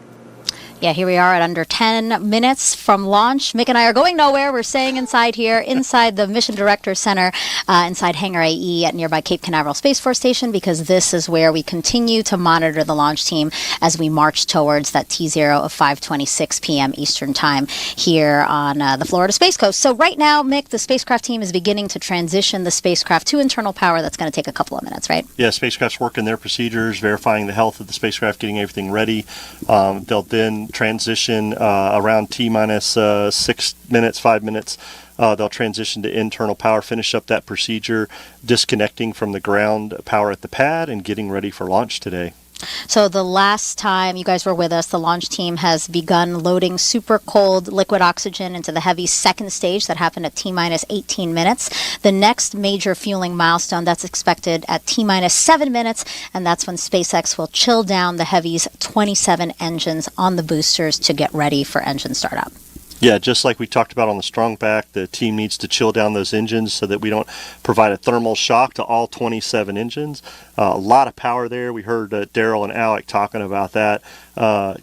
Yeah, here we are at under 10 minutes from launch. Mick and I are going nowhere. We're staying inside here, inside the Mission Director Center, inside Hangar AE at nearby Cape Canaveral Space Force Station, because this is where we continue to monitor the launch team as we march towards that T0 of 5:26 p.m. Eastern Time here on the Florida Space Coast. So right now, Mick, the spacecraft team is beginning to transition the spacecraft to internal power. That's going to take a couple of minutes, right? Yeah, spacecraft's working their procedures, verifying the health of the spacecraft, getting everything ready. They'll then transition around T-minus 6 minutes, 5 minutes. They'll transition to internal power, finish up that procedure, disconnecting from the ground power at the pad, and getting ready for launch today. So the last time you guys were with us, the launch team has begun loading super cold liquid oxygen into the Heavy's second stage. That happened at T-minus 18 minutes. The next major fueling milestone, that's expected at T-minus 7 minutes, and that's when SpaceX will chill down the Heavy's 27 engines on the boosters to get ready for engine startup. Yeah, just like we talked about on the strong back, the team needs to chill down those engines so that we don't provide a thermal shock to all 27 engines. A lot of power there. We heard Daryl and Alec talking about that,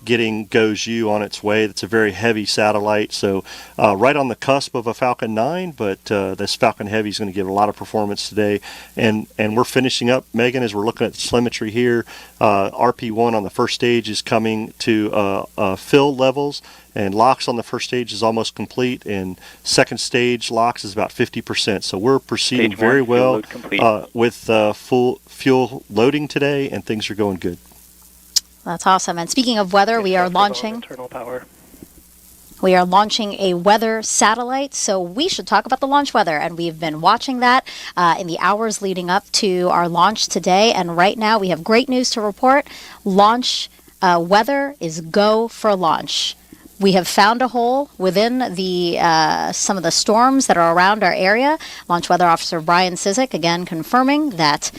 getting GOES-U on its way. That's a very heavy satellite, so right on the cusp of a Falcon 9, but this Falcon Heavy is going to give a lot of performance today. And we're finishing up, Megan, as we're looking at the telemetry here. RP1 on the first stage is coming to fill levels, and LOX on the first stage is almost complete, and second stage LOX is about 50%. So we're proceeding very well with full fuel loading today, and things are going good. That's awesome. And speaking of weather, we are launching a weather satellite, so we should talk about the launch weather. And we've been watching that in the hours leading up to our launch today. And right now we have great news to report. Launch weather is go for launch. We have found a hole within the some of the storms that are around our area. Launch Weather Officer Brian Cizik again confirming that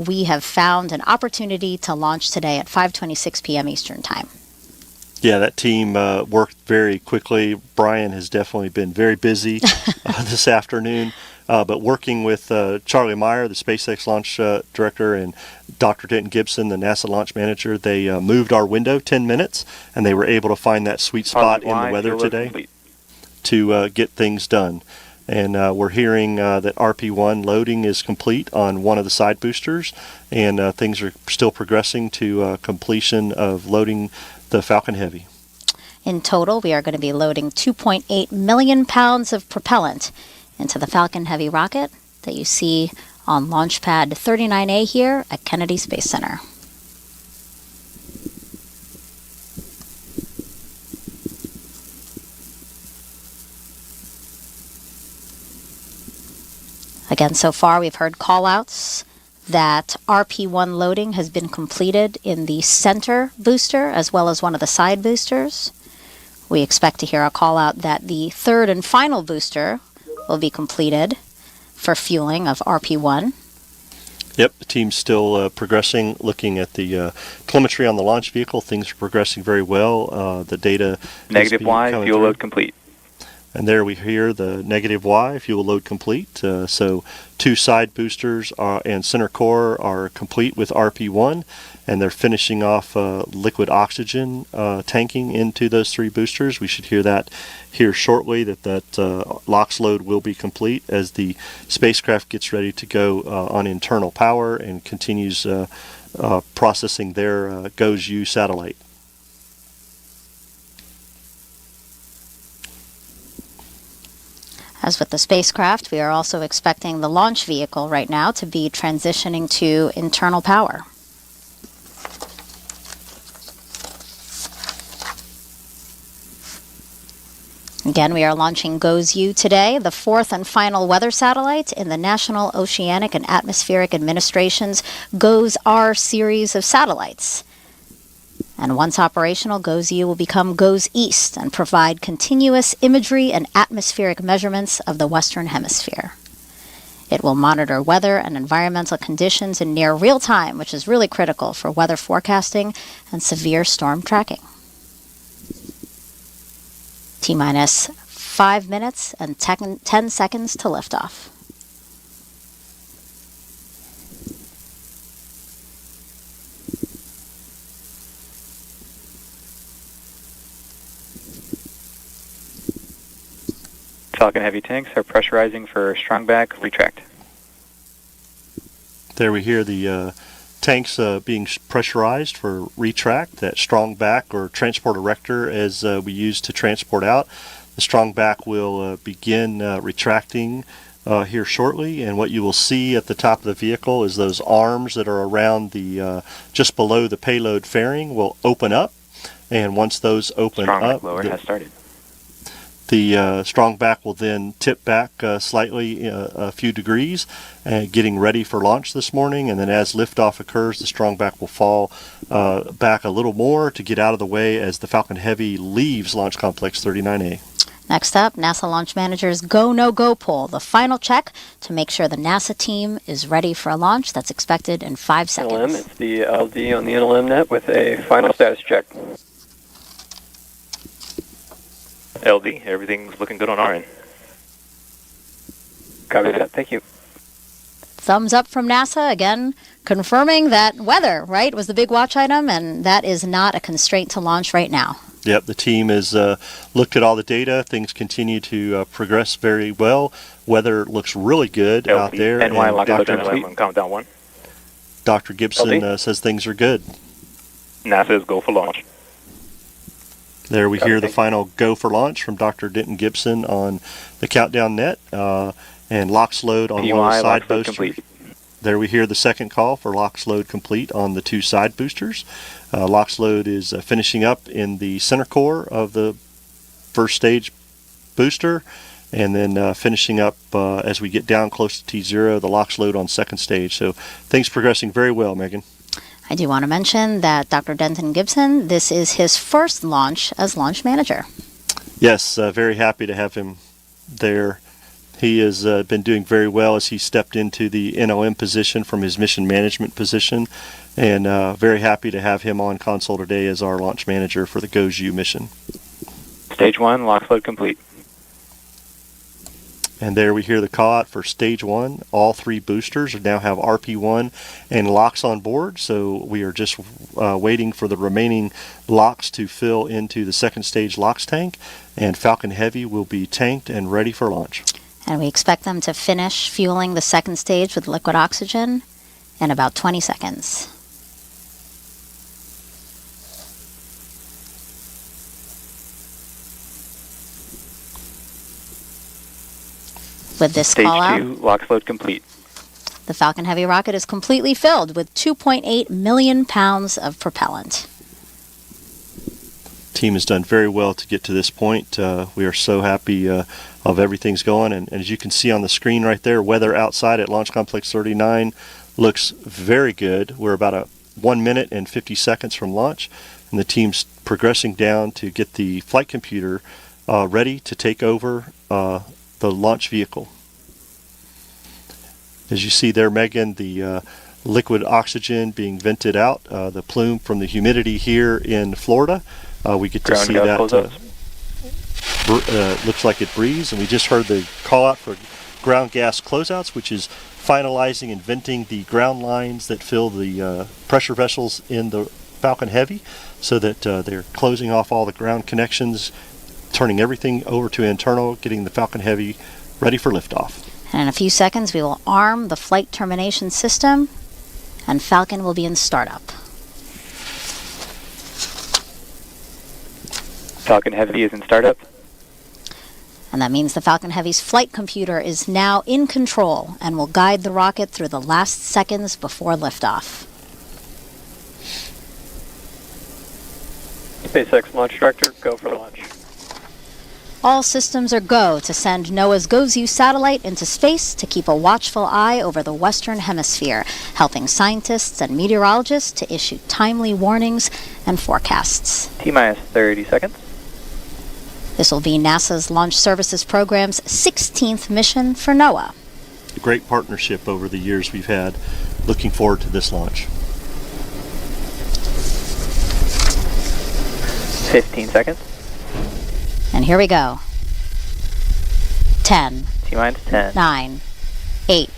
we have found an opportunity to launch today at 5:26 p.m. Eastern Time. Yeah, that team worked very quickly. Brian has definitely been very busy this afternoon, but working with Charlie Meyer, the SpaceX launch director, and Dr. Denton Gibson, the NASA launch manager, they moved our window 10 minutes, and they were able to find that sweet spot in the weather today to get things done. And we're hearing that RP1 loading is complete on one of the side boosters, and things are still progressing to completion of loading the Falcon Heavy. In total, we are going to be loading 2.8 million pounds of propellant into the Falcon Heavy rocket that you see on Launch Pad 39A here at Kennedy Space Center. Again, so far we've heard call-outs that RP1 loading has been completed in the center booster as well as one of the side boosters. We expect to hear a call-out that the third and final booster will be completed for fueling of RP1. Yep, the team's still progressing, looking at the telemetry on the launch vehicle. Things are progressing very well. The data Negative Y, fuel load complete. And there we hear the negative Y, fuel load complete. So 2 side boosters and center core are complete with RP1, and they're finishing off liquid oxygen tanking into those 3 boosters. We should hear that here shortly, that LOX load will be complete as the spacecraft gets ready to go on internal power and continues processing their GOES-U satellite. As with the spacecraft, we are also expecting the launch vehicle right now to be transitioning to internal power. Again, we are launching GOES-U today, the 4th and final weather satellite in the National Oceanic and Atmospheric Administration's GOES-R series of satellites. And once operational, GOES-U will become GOES-East and provide continuous imagery and atmospheric measurements of the Western Hemisphere. It will monitor weather and environmental conditions in near real time, which is really critical for weather forecasting and severe storm tracking. T-minus 5 minutes and 10 seconds to liftoff. Falcon Heavy tanks are pressurizing for strong back retract. There we hear the tanks being pressurized for retract, that strong back or transport erector as we use to transport out. The strong back will begin retracting here shortly, and what you will see at the top of the vehicle is those arms that are around the just below the payload fairing will open up, and once those open strong up, lower has started. The strong back will then tip back slightly a few degrees, getting ready for launch this morning. And then as liftoff occurs, the strong back will fall back a little more to get out of the way as the Falcon Heavy leaves Launch Complex 39A. Next up, NASA Launch Manager's Go, No Go poll, the final check to make sure the NASA team is ready for a launch that's expected in 5 seconds. NLM, it's the LD on the NLM net with a final status check. LD, everything's looking good on our end. Copy that. Thank you. Thumbs up from NASA, again, confirming that weather, right, was the big watch item, and that is not a constraint to launch right now. Yep, the team has looked at all the data. Things continue to progress very well. Weather looks really good LD, out there. NY, and LD, countdown 1. Dr. Gibson says things are good. NASA is go for launch. There we hear the final go for launch from Dr. Denton Gibson on the countdown net, and LOX load on one of the side boosters. There we hear the second call for LOX load complete on the 2 side boosters. LOX load is finishing up in the center core of the first stage booster, and then finishing up as we get down close to T0, the LOX load on second stage. So things progressing very well, Megan. I do want to mention that Dr. Denton Gibson, this is his first launch as launch manager. Yes, very happy to have him there. He has been doing very well as he stepped into the NOM position from his mission management position, and very happy to have him on console today as our launch manager for the GOES-U mission. Stage 1, LOX load complete. And there we hear the call out for stage 1. All 3 boosters now have RP1 and LOX on board, so we are just waiting for the remaining LOX to fill into the second stage LOX tank, and Falcon Heavy will be tanked and ready for launch. And we expect them to finish fueling the second stage with liquid oxygen in about 20 seconds. With this Stage call out, 2, LOX load complete. the Falcon Heavy rocket is completely filled with 2.8 million pounds of propellant. team has done very well to get to this point. We are so happy of everything's going, and as you can see on the screen right there, weather outside at Launch Complex 39 looks very good. We're about 1 minute and 50 seconds from launch, and the team's progressing down to get the flight computer ready to take over the launch vehicle. As you see there, Megan, the liquid oxygen being vented out, the plume from the humidity here in Florida. We get to see that looks like it breathes, and we just heard the call out for ground gas closeouts, which is finalizing and venting the ground lines that fill the pressure vessels in the Falcon Heavy, so that they're closing off all the ground connections, turning everything over to internal, getting the Falcon Heavy ready for liftoff. And in a few seconds, we will arm the flight termination system, and Falcon will be in startup. Falcon Heavy is in startup. And that means the Falcon Heavy's flight computer is now in control and will guide the rocket through the last seconds before liftoff. SpaceX launch director, go for launch. All systems are go to send NOAA's GOES-U satellite into space to keep a watchful eye over the Western Hemisphere, helping scientists and meteorologists to issue timely warnings and forecasts. T-minus 30 seconds. This will be NASA's Launch Services Program's 16th mission for NOAA. A great partnership over the years we've had. Looking forward to this launch. 15 seconds. And here we go. 10. T-minus 10. 9. 8.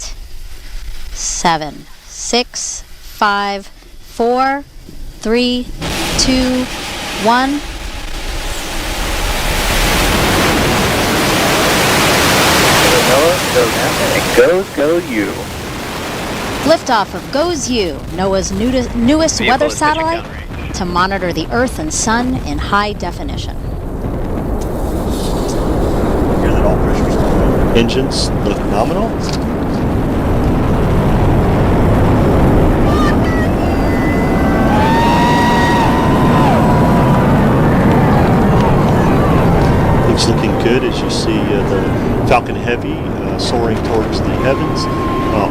7. 6. 5. 4. 3. 2. 1. NOAA, go NASA, and go you. Liftoff of GOES-U, NOAA's newest Vehicle weather is pitching satellite, downrange. to monitor the Earth and Sun in high definition. Hear that all pressure's going. Engines look nominal. Things looking good as you see the Falcon Heavy soaring towards the heavens.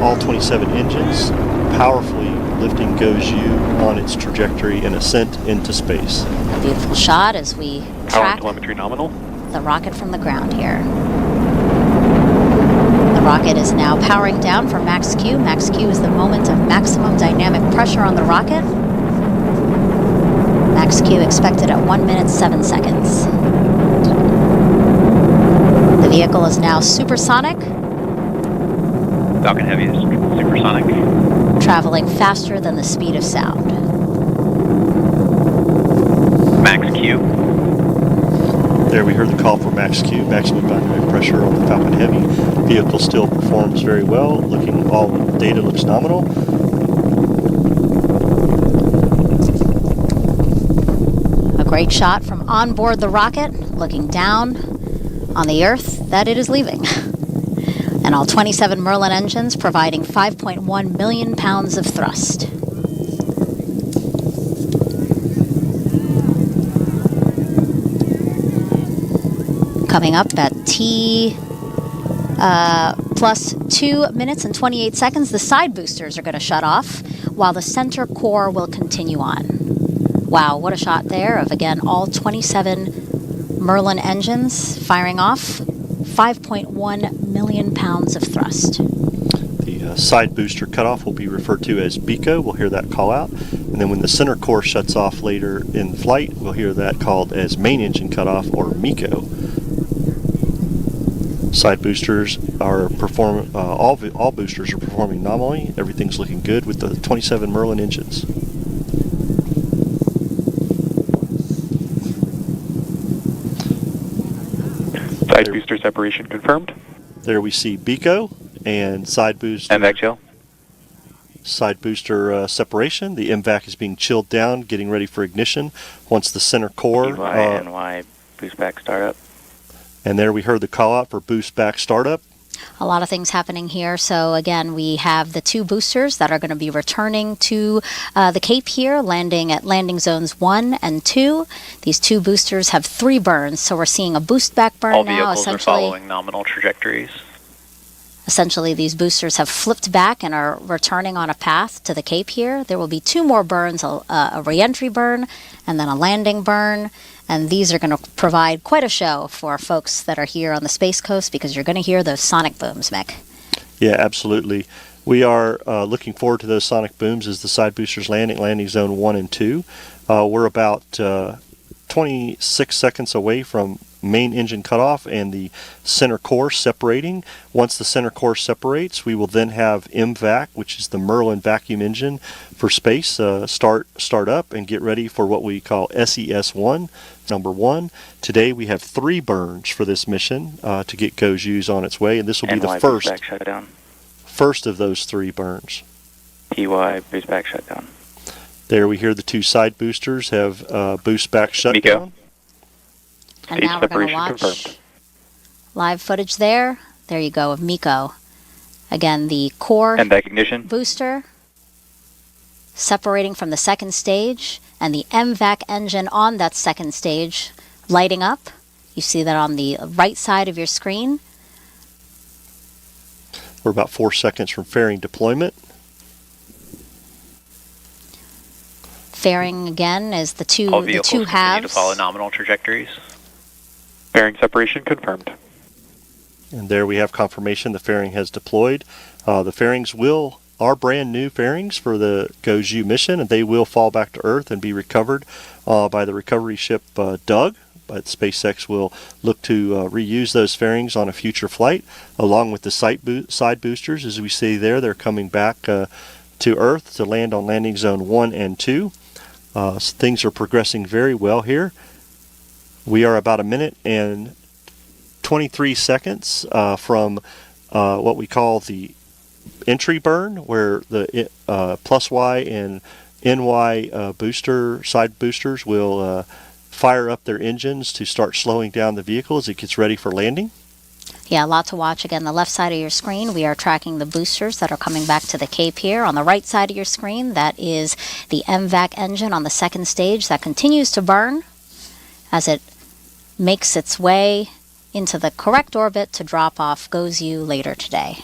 All 27 engines powerfully lifting GOES-U on its trajectory and ascent into space. A beautiful shot as we Power and track telemetry nominal. the rocket from the ground here. The rocket is now powering down for max Q. Max Q is the moment of maximum dynamic pressure on the rocket. Max Q expected at 1 minute 7 seconds. The vehicle is now supersonic, Falcon Heavy is supersonic. traveling faster than the speed of sound. Max Q. There we heard the call for max Q, maximum dynamic pressure on the Falcon Heavy. Vehicle still performs very well. All the data looks nominal. A great shot from on board the rocket, looking down on the Earth that it is leaving. And all 27 Merlin engines providing 5.1 million pounds of thrust. Coming up at T plus 2 minutes and 28 seconds, the side boosters are going to shut off while the center core will continue on. Wow, what a shot there of, again, all 27 Merlin engines firing off 5.1 million pounds of thrust. The side booster cutoff will be referred to as BECO. We'll hear that call out. And then when the center core shuts off later in flight, we'll hear that called as main engine cutoff, or MECO. Side boosters are all boosters are performing nominally. Everything's looking good with the 27 Merlin engines. Side booster separation confirmed. There we see BECO and side booster. MVAC chill. Side booster separation. The MVAC is being chilled down, getting ready for ignition. Once the center core. NY boost back startup. And there we heard the call out for boost back startup. A lot of things happening here. So again, we have the 2 boosters that are going to be returning to the Cape here, landing at landing zones 1 and 2. These 2 boosters have 3 burns, so we're seeing a boost back burn All now. vehicles are following nominal trajectories. Essentially, these boosters have flipped back and are returning on a path to the Cape here. There will be 2 more burns, a re-entry burn and then a landing burn. And these are going to provide quite a show for folks that are here on the Space Coast, because you're going to hear those sonic booms, Mick. Yeah, absolutely. We are looking forward to those sonic booms as the side boosters land at landing zone 1 and 2. We're about 26 seconds away from main engine cutoff and the center core separating. Once the center core separates, we will then have MVAC, which is the Merlin vacuum engine for space, start up and get ready for what we call SES-1, number 1. Today we have 3 burns for this mission to get GOES on its way, and this will be the first of those 3 burns. PY boost back shutdown. There we hear the 2 side boosters have boost back shutdown. Miko. And now we're going to watch confirmed. Live footage there. There you go, of Miko. Again, the core and back ignition booster separating from the second stage, and the MVAC engine on that second stage lighting up. You see that on the right side of your screen. We're about 4 seconds from fairing deployment. Fairing again is the two All vehicles continue halves. to follow nominal trajectories. Fairing separation confirmed. And there we have confirmation the fairing has deployed. The fairings are brand new fairings for the GOES mission, and they will fall back to Earth and be recovered by the recovery ship Doug. But SpaceX will look to reuse those fairings on a future flight, along with the side boosters. As we see there, they're coming back to Earth to land on landing zone 1 and 2. So things are progressing very well here. We are about 1 minute and 23 seconds from what we call the entry burn, where the plus Y and NY side boosters will fire up their engines to start slowing down the vehicle as it gets ready for landing. Yeah, a lot to watch. Again, the left side of your screen, we are tracking the boosters that are coming back to the Cape here. On the right side of your screen, that is the MVAC engine on the second stage that continues to burn as it makes its way into the correct orbit to drop off GOES later today.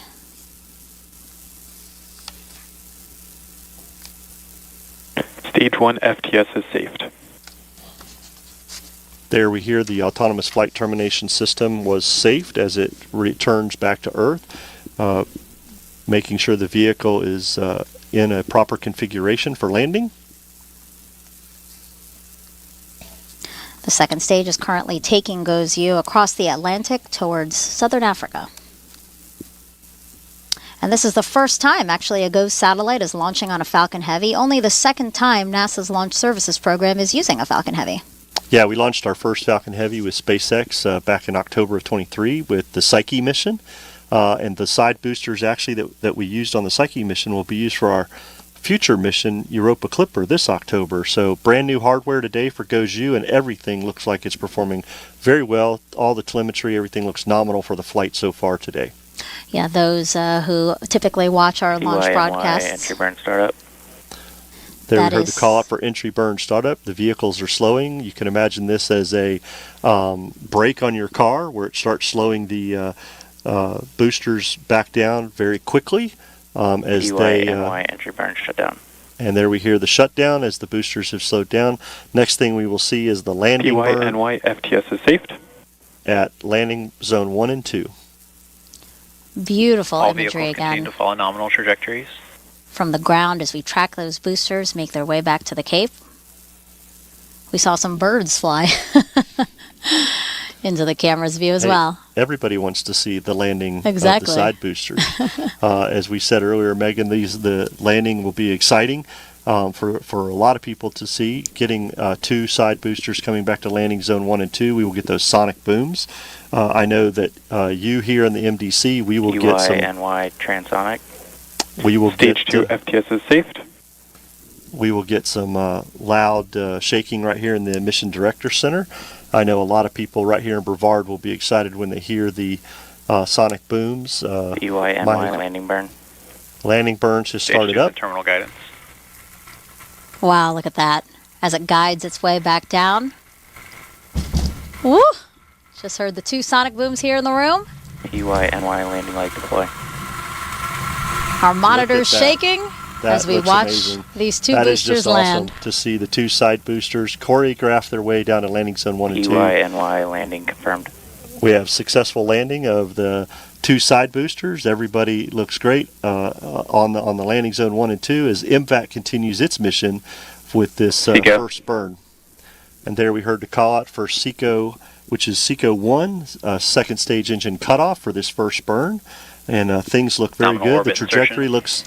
Stage 1 FTS is saved. There we hear the autonomous flight termination system was saved as it returns back to Earth, making sure the vehicle is in a proper configuration for landing. The second stage is currently taking GOES across the Atlantic towards southern Africa. And this is the first time, actually, a GOES satellite is launching on a Falcon Heavy. Only the second time NASA's Launch Services Program is using a Falcon Heavy. Yeah, we launched our first Falcon Heavy with SpaceX back in October of 23 with the Psyche mission. And the side boosters actually that we used on the Psyche mission will be used for our future mission, Europa Clipper, this October. So brand new hardware today for GOES, and everything looks like it's performing very well. All the telemetry, everything looks nominal for the flight so far today. Yeah, those who typically watch our launch broadcasts. Entry burn startup. There we heard the call out for entry burn startup. The vehicles are slowing. You can imagine this as a brake on your car where it starts slowing the boosters back down very quickly as they entry burn shutdown. And there we hear the shutdown as the boosters have slowed down. Next thing we will see is the landing burn. PY FTS is saved At landing zone 1 and 2. Beautiful All imagery vehicles continue again to follow nominal trajectories. from the ground as we track those boosters make their way back to the Cape. We saw some birds fly into the camera's view as well. Everybody wants to see the landing of Exactly. the side boosters. As we said earlier, Megan, the landing will be exciting for a lot of people to see. Getting 2 side boosters coming back to landing zone 1 and 2, we will get those sonic booms. I know that you here in the MDC, we will get some... NY transonic. We will Stage get 2 FTS is saved. We will get some loud shaking right here in the Mission Director Center. I know a lot of people right here in Brevard will be excited when they hear the sonic booms. EYNY landing burn. Landing burns just started up. Terminal guidance. Wow, look at that. As it guides its way back down. Woo! Just heard the 2 sonic booms here in the room. EYNY landing light deploy. Our monitors shaking as we looks watch amazing. these 2 that boosters is just land. Awesome to see the 2 side boosters choreograph their way down to landing zone 1 and 2. EYNY landing confirmed. We have successful landing of the 2 side boosters. Everybody looks great on the landing zone 1 and 2 as MVAC continues its mission with this first burn. And there we heard the call out for SECO, which is SECO 1, second stage engine cutoff for this first burn. And things look very good. The trajectory looks,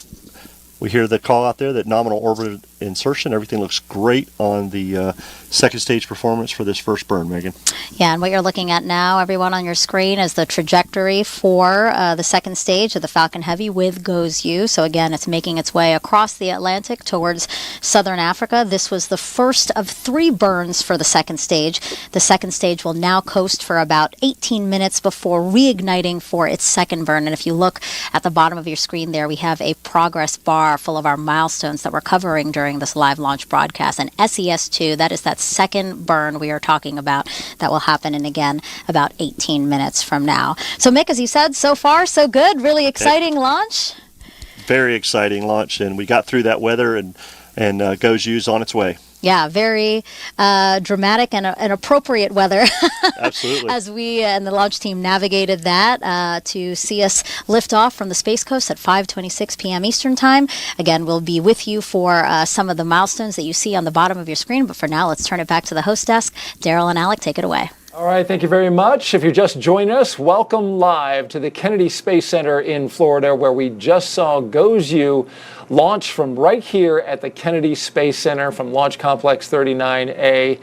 we hear the call out there that nominal orbit insertion, everything looks great on the second stage performance for this first burn, Megan. Yeah, and what you're looking at now, everyone on your screen, is the trajectory for the second stage of the Falcon Heavy with GOES-U. So again, it's making its way across the Atlantic towards southern Africa. This was the first of 3 burns for the second stage. The second stage will now coast for about 18 minutes before reigniting for its second burn. And if you look at the bottom of your screen there, we have a progress bar full of our milestones that we're covering during this live launch broadcast. And SES-2, that is that second burn we are talking about that will happen in, again, about 18 minutes from now. So Mick, as you said, so far so good. Really exciting launch. Very exciting launch, and we got through that weather, and GOES-U's on its way. Yeah, very dramatic and appropriate weather. Absolutely. As we and the launch team navigated that to see us lift off from the Space Coast at 5:26 p.m. Eastern Time. Again, we'll be with you for some of the milestones that you see on the bottom of your screen. But for now, let's turn it back to the host desk. Daryl and Alec, take it away. All right, thank you very much. If you're just joining us, welcome live to the Kennedy Space Center in Florida, where we just saw GOES-U launch from right here at the Kennedy Space Center from Launch Complex 39A.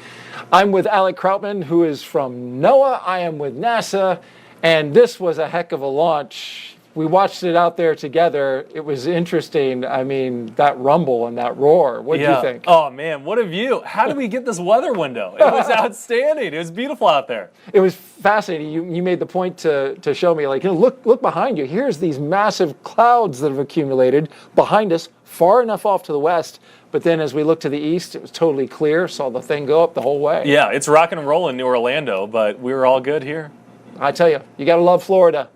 I'm with Alec Krautman, who is from NOAA. I am with NASA, and this was a heck of a launch. We watched it out there together. It was interesting. I mean, that rumble and that roar. What did you think? Oh, man, what a view. How did we get this weather window? It was outstanding. It was beautiful out there. It was fascinating. You made the point to show me, like, look behind you. Here's these massive clouds that have accumulated behind us, far enough off to the west. But then as we looked to the east, it was totally clear. Saw the thing go up the whole way. Yeah, it's rocking and rolling New Orlando, but we were all good here. I tell you, you got to love Florida.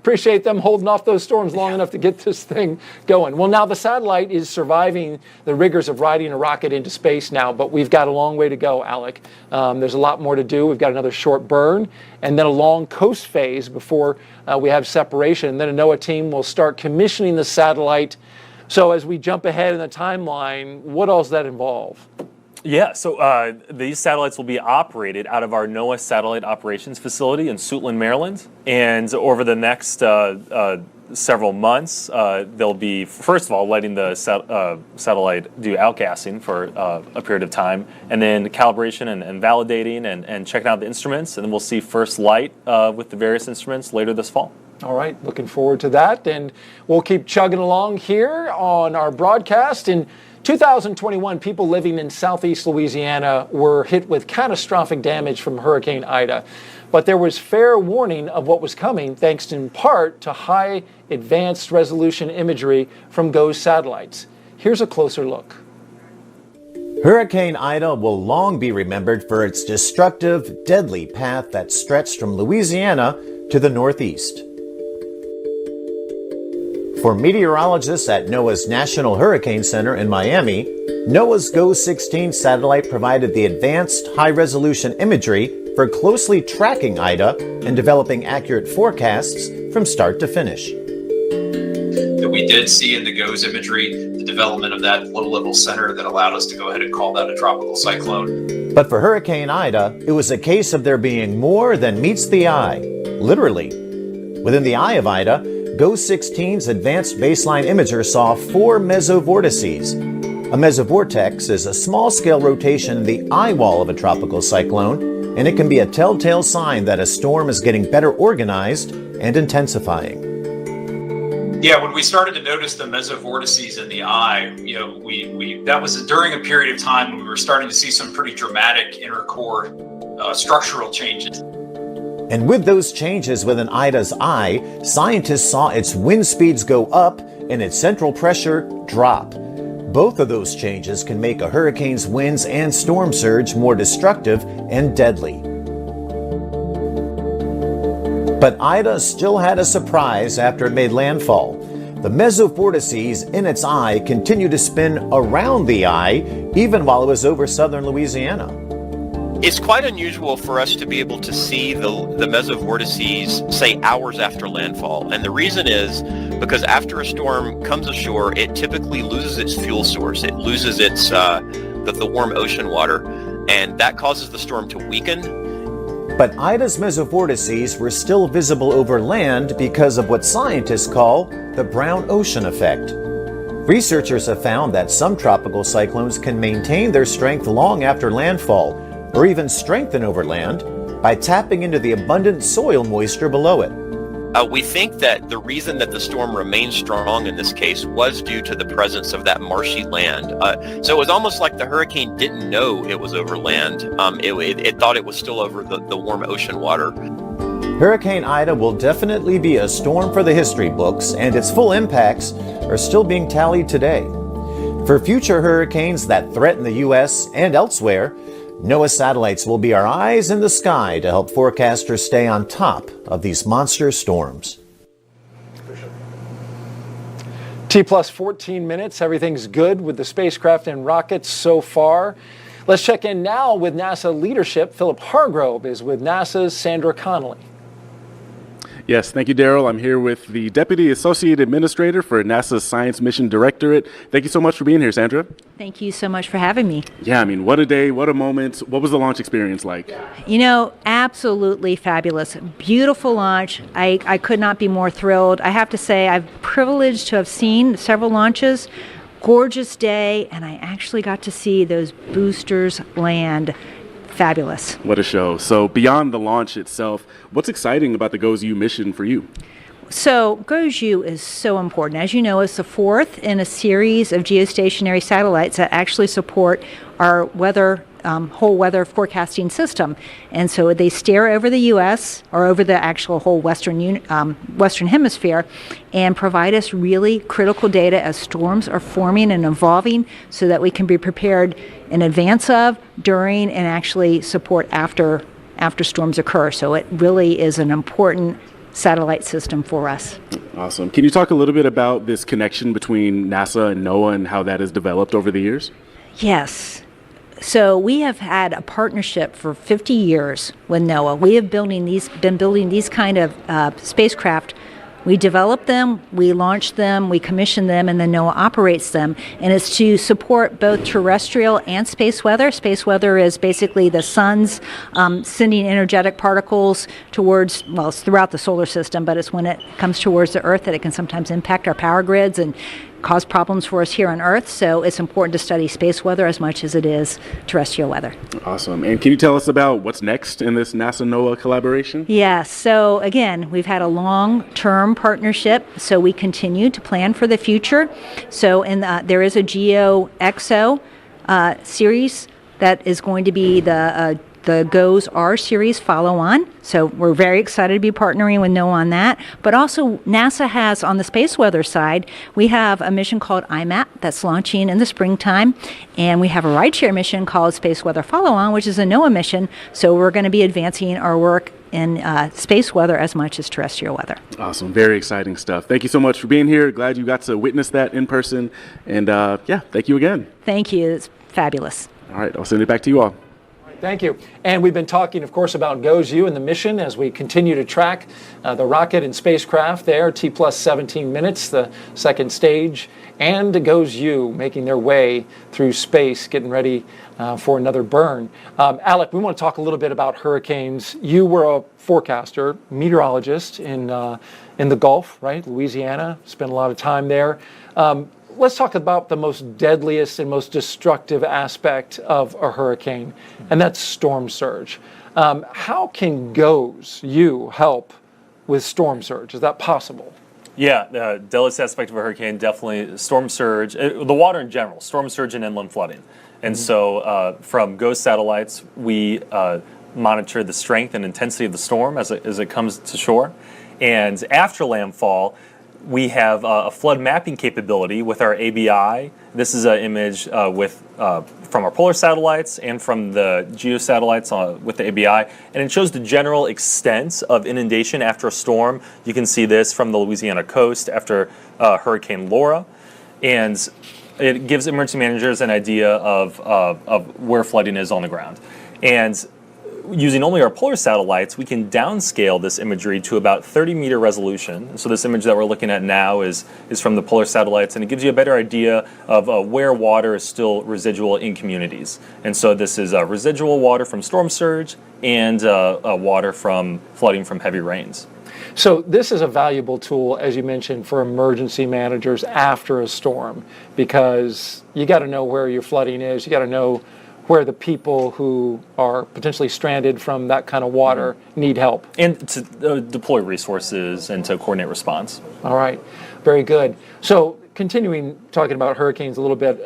Appreciate them holding off those storms long enough to get this thing going. Well, now the satellite is surviving the rigors of riding a rocket into space now, but we've got a long way to go, Alec. There's a lot more to do. We've got another short burn and then a long coast phase before we have separation. And then a NOAA team will start commissioning the satellite. So as we jump ahead in the timeline, what else does that involve? Yeah, so these satellites will be operated out of our NOAA Satellite Operations Facility in Suitland, Maryland. And over the next several months, they'll be, first of all, letting the satellite do outgassing for a period of time, and then calibration and validating and checking out the instruments. And then we'll see first light with the various instruments later this fall. All right, looking forward to that. And we'll keep chugging along here on our broadcast. In 2021, people living in southeast Louisiana were hit with catastrophic damage from Hurricane Ida. But there was fair warning of what was coming, thanks in part to high advanced resolution imagery from GOES satellites. Here's a closer look. Hurricane Ida will long be remembered for its destructive, deadly path that stretched from Louisiana to the northeast. For meteorologists at NOAA's National Hurricane Center in Miami, NOAA's GOES-16 satellite provided the advanced high-resolution imagery for closely tracking Ida and developing accurate forecasts from start to finish. We did see in the GOES imagery the development of that low-level center that allowed us to go ahead and call that a tropical cyclone. But for Hurricane Ida, it was a case of there being more than meets the eye, literally. Within the eye of Ida, GOES-16's advanced baseline imager saw 4 mesovortices. A mesovortex is a small-scale rotation in the eye wall of a tropical cyclone, and it can be a telltale sign that a storm is getting better organized and intensifying. Yeah, when we started to notice the mesovortices in the eye, that was during a period of time when we were starting to see some pretty dramatic inner core structural changes. And with those changes within Ida's eye, scientists saw its wind speeds go up and its central pressure drop. Both of those changes can make a hurricane's winds and storm surge more destructive and deadly. But Ida still had a surprise after it made landfall. The mesovortices in its eye continued to spin around the eye even while it was over southern Louisiana. It's quite unusual for us to be able to see the mesovortices, say, hours after landfall. And the reason is because after a storm comes ashore, it typically loses its fuel source. It loses its the warm ocean water, and that causes the storm to weaken. But Ida's mesovortices were still visible over land because of what scientists call the brown ocean effect. Researchers have found that some tropical cyclones can maintain their strength long after landfall, or even strengthen over land, by tapping into the abundant soil moisture below it. We think that the reason that the storm remained strong in this case was due to the presence of that marshy land. So it was almost like the hurricane didn't know it was over land. It thought it was still over the warm ocean water. Hurricane Ida will definitely be a storm for the history books, and its full impacts are still being tallied today. For future hurricanes that threaten the U.S. and elsewhere, NOAA satellites will be our eyes in the sky to help forecasters stay on top of these monster storms. T plus 14 minutes. Everything's good with the spacecraft and rockets so far. Let's check in now with NASA leadership. Philip Hargrove is with NASA's Sandra Connolly. Yes, thank you, Daryl. I'm here with the Deputy Associate Administrator for NASA's Science Mission Directorate. Thank you so much for being here, Sandra. Thank you so much for having me. Yeah, I mean, what a day, what a moment. What was the launch experience like? You know, absolutely fabulous. Beautiful launch. I could not be more thrilled. I have to say, I'm privileged to have seen several launches. Gorgeous day, and I actually got to see those boosters land. Fabulous. What a show. So beyond the launch itself, what's exciting about the GOES-U mission for you? So GOES-U is so important. As you know, it's the fourth in a series of geostationary satellites that actually support our weather, whole weather forecasting system. And so they stare over the U.S. or over the actual whole Western Hemisphere and provide us really critical data as storms are forming and evolving so that we can be prepared in advance of, during, and actually support after storms occur. So it really is an important satellite system for us. Awesome. Can you talk a little bit about this connection between NASA and NOAA and how that has developed over the years? Yes. So we have had a partnership for 50 years with NOAA. We have been building these kind of spacecraft. We develop them, we launch them, we commission them, and then NOAA operates them. And it's to support both terrestrial and space weather. Space weather is basically the sun's sending energetic particles towards, well, it's throughout the solar system, but it's when it comes towards the Earth that it can sometimes impact our power grids and cause problems for us here on Earth. So it's important to study space weather as much as it is terrestrial weather. Awesome. And can you tell us about what's next in this NASA-NOAA collaboration? Yes. So again, we've had a long-term partnership, so we continue to plan for the future. So there is a GeoXO series that is going to be the GOES-R series follow-on. So we're very excited to be partnering with NOAA on that. But also NASA has, on the space weather side, we have a mission called IMAP that's launching in the springtime. And we have a rideshare mission called Space Weather Follow-On, which is a NOAA mission. So we're going to be advancing our work in space weather as much as terrestrial weather. Awesome. Very exciting stuff. Thank you so much for being here. Glad you got to witness that in person. And yeah, thank you again. Thank you. It's fabulous. All right. I'll send it back to you all. Thank you. And we've been talking, of course, about GOES-U and the mission as we continue to track the rocket and spacecraft there, T plus 17 minutes, the second stage, and GOES-U making their way through space, getting ready for another burn. Alec, we want to talk a little bit about hurricanes. You were a forecaster, meteorologist in the Gulf, right? Louisiana, spent a lot of time there. Let's talk about the most deadliest and most destructive aspect of a hurricane, and that's storm surge. How can GOES-U help with storm surge? Is that possible? Yeah, the deadliest aspect of a hurricane, definitely storm surge, the water in general, storm surge and inland flooding. And so from GOES satellites, we monitor the strength and intensity of the storm as it comes to shore. And after landfall, we have a flood mapping capability with our ABI. This is an image from our polar satellites and from the geosatellites with the ABI, and it shows the general extent of inundation after a storm. You can see this from the Louisiana coast after Hurricane Laura, and it gives emergency managers an idea of where flooding is on the ground. And using only our polar satellites, we can downscale this imagery to about 30-meter resolution. So this image that we're looking at now is from the polar satellites, and it gives you a better idea of where water is still residual in communities. And so this is residual water from storm surge and water from flooding from heavy rains. So this is a valuable tool, as you mentioned, for emergency managers after a storm, because you got to know where your flooding is. You got to know where the people who are potentially stranded from that kind of water need help. And to deploy resources and to coordinate response. All right, very good. So continuing talking about hurricanes a little bit,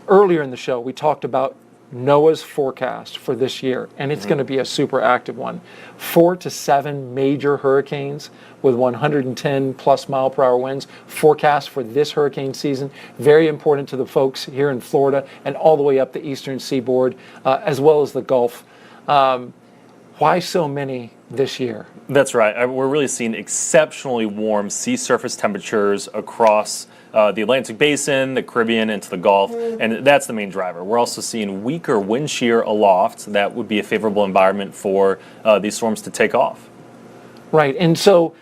earlier in the show we talked about NOAA's forecast for this year, and it's going to be a super active one. 4 to 7 major hurricanes with 110 plus mile per hour winds forecast for this hurricane season. Very important to the folks here in Florida and all the way up the eastern seaboard, as well as the Gulf. Why so many this year? That's right. We're really seeing exceptionally warm sea surface temperatures across the Atlantic Basin, the Caribbean, and to the Gulf, and that's the main driver. We're also seeing weaker wind shear aloft. That would be a favorable environment for these storms to take off. Right, and so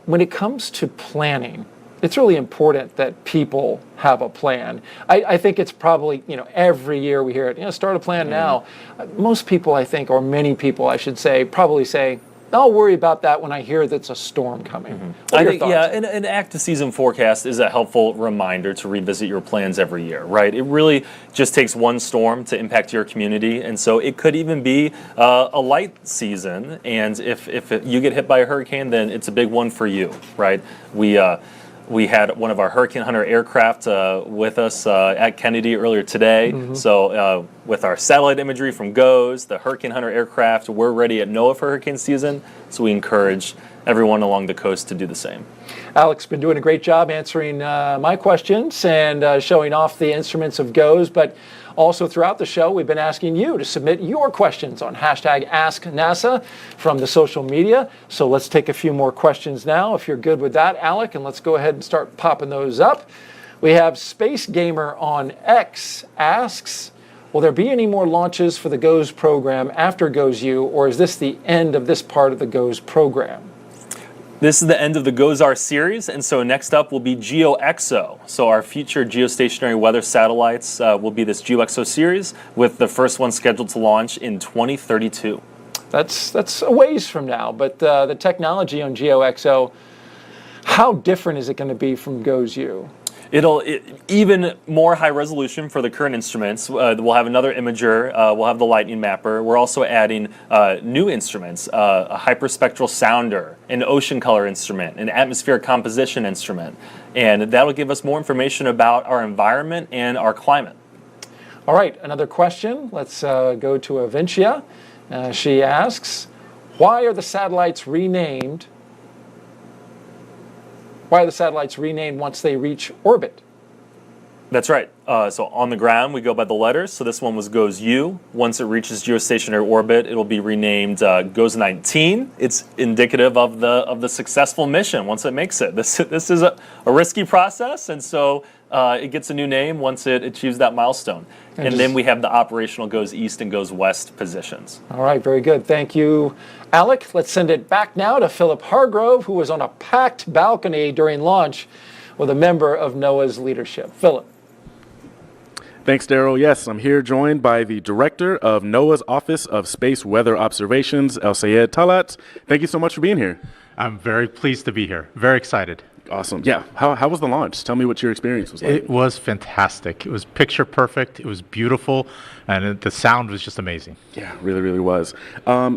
when it comes to planning, it's really important that people have a plan. I think it's probably, every year we hear it, start a plan now. Most people, I think, or many people, I should say, probably say, I'll worry about that when I hear that's a storm coming. I think, an active season forecast is a helpful reminder to revisit your plans every year, right? It really just takes one storm to impact your community, and so it could even be a light season, and if you get hit by a hurricane, then it's a big one for you, right? We had one of our Hurricane Hunter aircraft with us at Kennedy earlier today. So with our satellite imagery from GOES, the Hurricane Hunter aircraft, we're ready at NOAA for hurricane season. So we encourage everyone along the coast to do the same. Alec's been doing a great job answering my questions and showing off the instruments of GOES, but also throughout the show, we've been asking you to submit your questions on #AskNASA from the social media. So let's take a few more questions now, if you're good with that, Alec, and let's go ahead and start popping those up. We have Space Gamer on X asks, will there be any more launches for the GOES program after GOES-U, or is this the end of this part of the GOES program? This is the end of the GOES-R series, and so next up will be GeoXO. So our future geostationary weather satellites will be this GeoXO series, with the first one scheduled to launch in 2032. That's a ways from now, but the technology on GeoXO, how different is it going to be from GOES-U? Even more high resolution for the current instruments. We'll have another imager. We'll have the lightning mapper. We're also adding new instruments, a hyperspectral sounder, an ocean color instrument, an atmospheric composition instrument, and that'll give us more information about our environment and our climate. All right, another question. Let's go to Avincia. She asks, why are the satellites renamed? Why are the satellites renamed once they reach orbit? That's right. So on the ground, we go by the letters. So this one was GOES-U. Once it reaches geostationary orbit, it'll be renamed GOES-19. It's indicative of the successful mission once it makes it. This is a risky process, and so it gets a new name once it achieves that milestone. And then we have the operational GOES-East and GOES-West positions. All right, very good. Thank you, Alec. Let's send it back now to Philip Hargrove, who was on a packed balcony during launch with a member of NOAA's leadership. Philip. Thanks, Daryl. Yes, I'm here joined by the director of NOAA's Office of Space Weather Observations, El Sayed Talat. Thank you so much for being here. I'm very pleased to be here. Very excited. Awesome. Yeah. How was the launch? Tell me what your experience was like. It was fantastic. It was picture perfect. It was beautiful, and the sound was just amazing. Yeah, really, really was.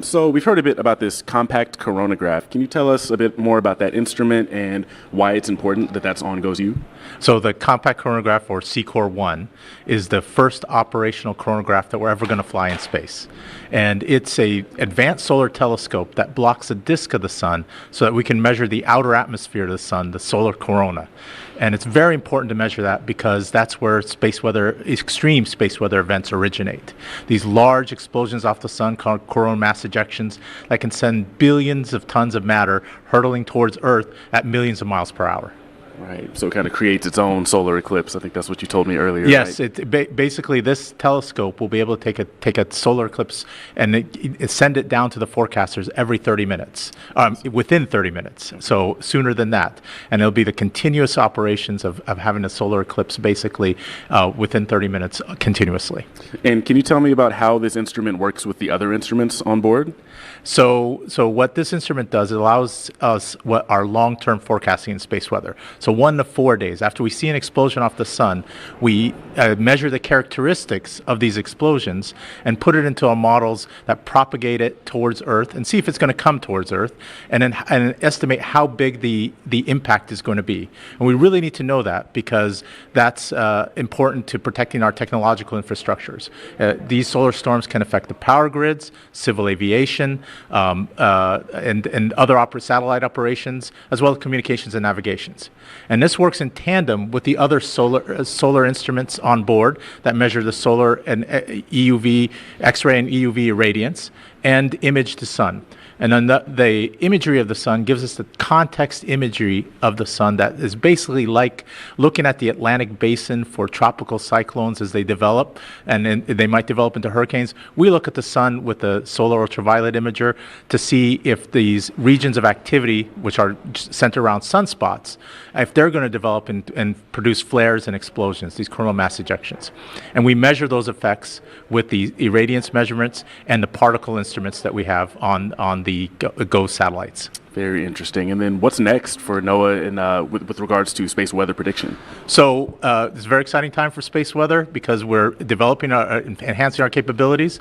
So we've heard a bit about this compact coronagraph. Can you tell us a bit more about that instrument and why it's important that that's on GOES-U? So the compact coronagraph, or CCOR-1, is the first operational coronagraph that we're ever going to fly in space. And it's a advanced solar telescope that blocks the disk of the sun so that we can measure the outer atmosphere of the sun, the solar corona. And it's very important to measure that because that's where extreme space weather events originate. These large explosions off the sun called coronal mass ejections that can send billions of tons of matter hurtling towards Earth at millions of miles per hour. Right, so it kind of creates its own solar eclipse. I think that's what you told me earlier. Yes, right? Basically this telescope will be able to take a solar eclipse and send it down to the forecasters every 30 minutes, within 30 minutes, so sooner than that. And it'll be the continuous operations of having a solar eclipse basically within 30 minutes continuously. And can you tell me about how this instrument works with the other instruments on board? So what this instrument does, it allows us what our long-term forecasting in space weather. So 1 to 4 days after we see an explosion off the sun, we measure the characteristics of these explosions and put it into our models that propagate it towards Earth and see if it's going to come towards Earth, and then estimate how big the impact is going to be. And we really need to know that because that's important to protecting our technological infrastructures. These solar storms can affect the power grids, civil aviation, and other satellite operations, as well as communications and navigations. And this works in tandem with the other solar instruments on board that measure the solar and EUV, X-ray and EUV irradiance, and image the sun. And then the imagery of the sun gives us the context imagery of the sun that is basically like looking at the Atlantic basin for tropical cyclones as they develop, and then they might develop into hurricanes. We look at the sun with the solar ultraviolet imager to see if these regions of activity, which are centered around sunspots, if they're going to develop and produce flares and explosions, these coronal mass ejections. And we measure those effects with the irradiance measurements and the particle instruments that we have on the GOES satellites. Very interesting. And then what's next for NOAA and with regards to space weather prediction? So it's a very exciting time for space weather because we're developing, enhancing our capabilities.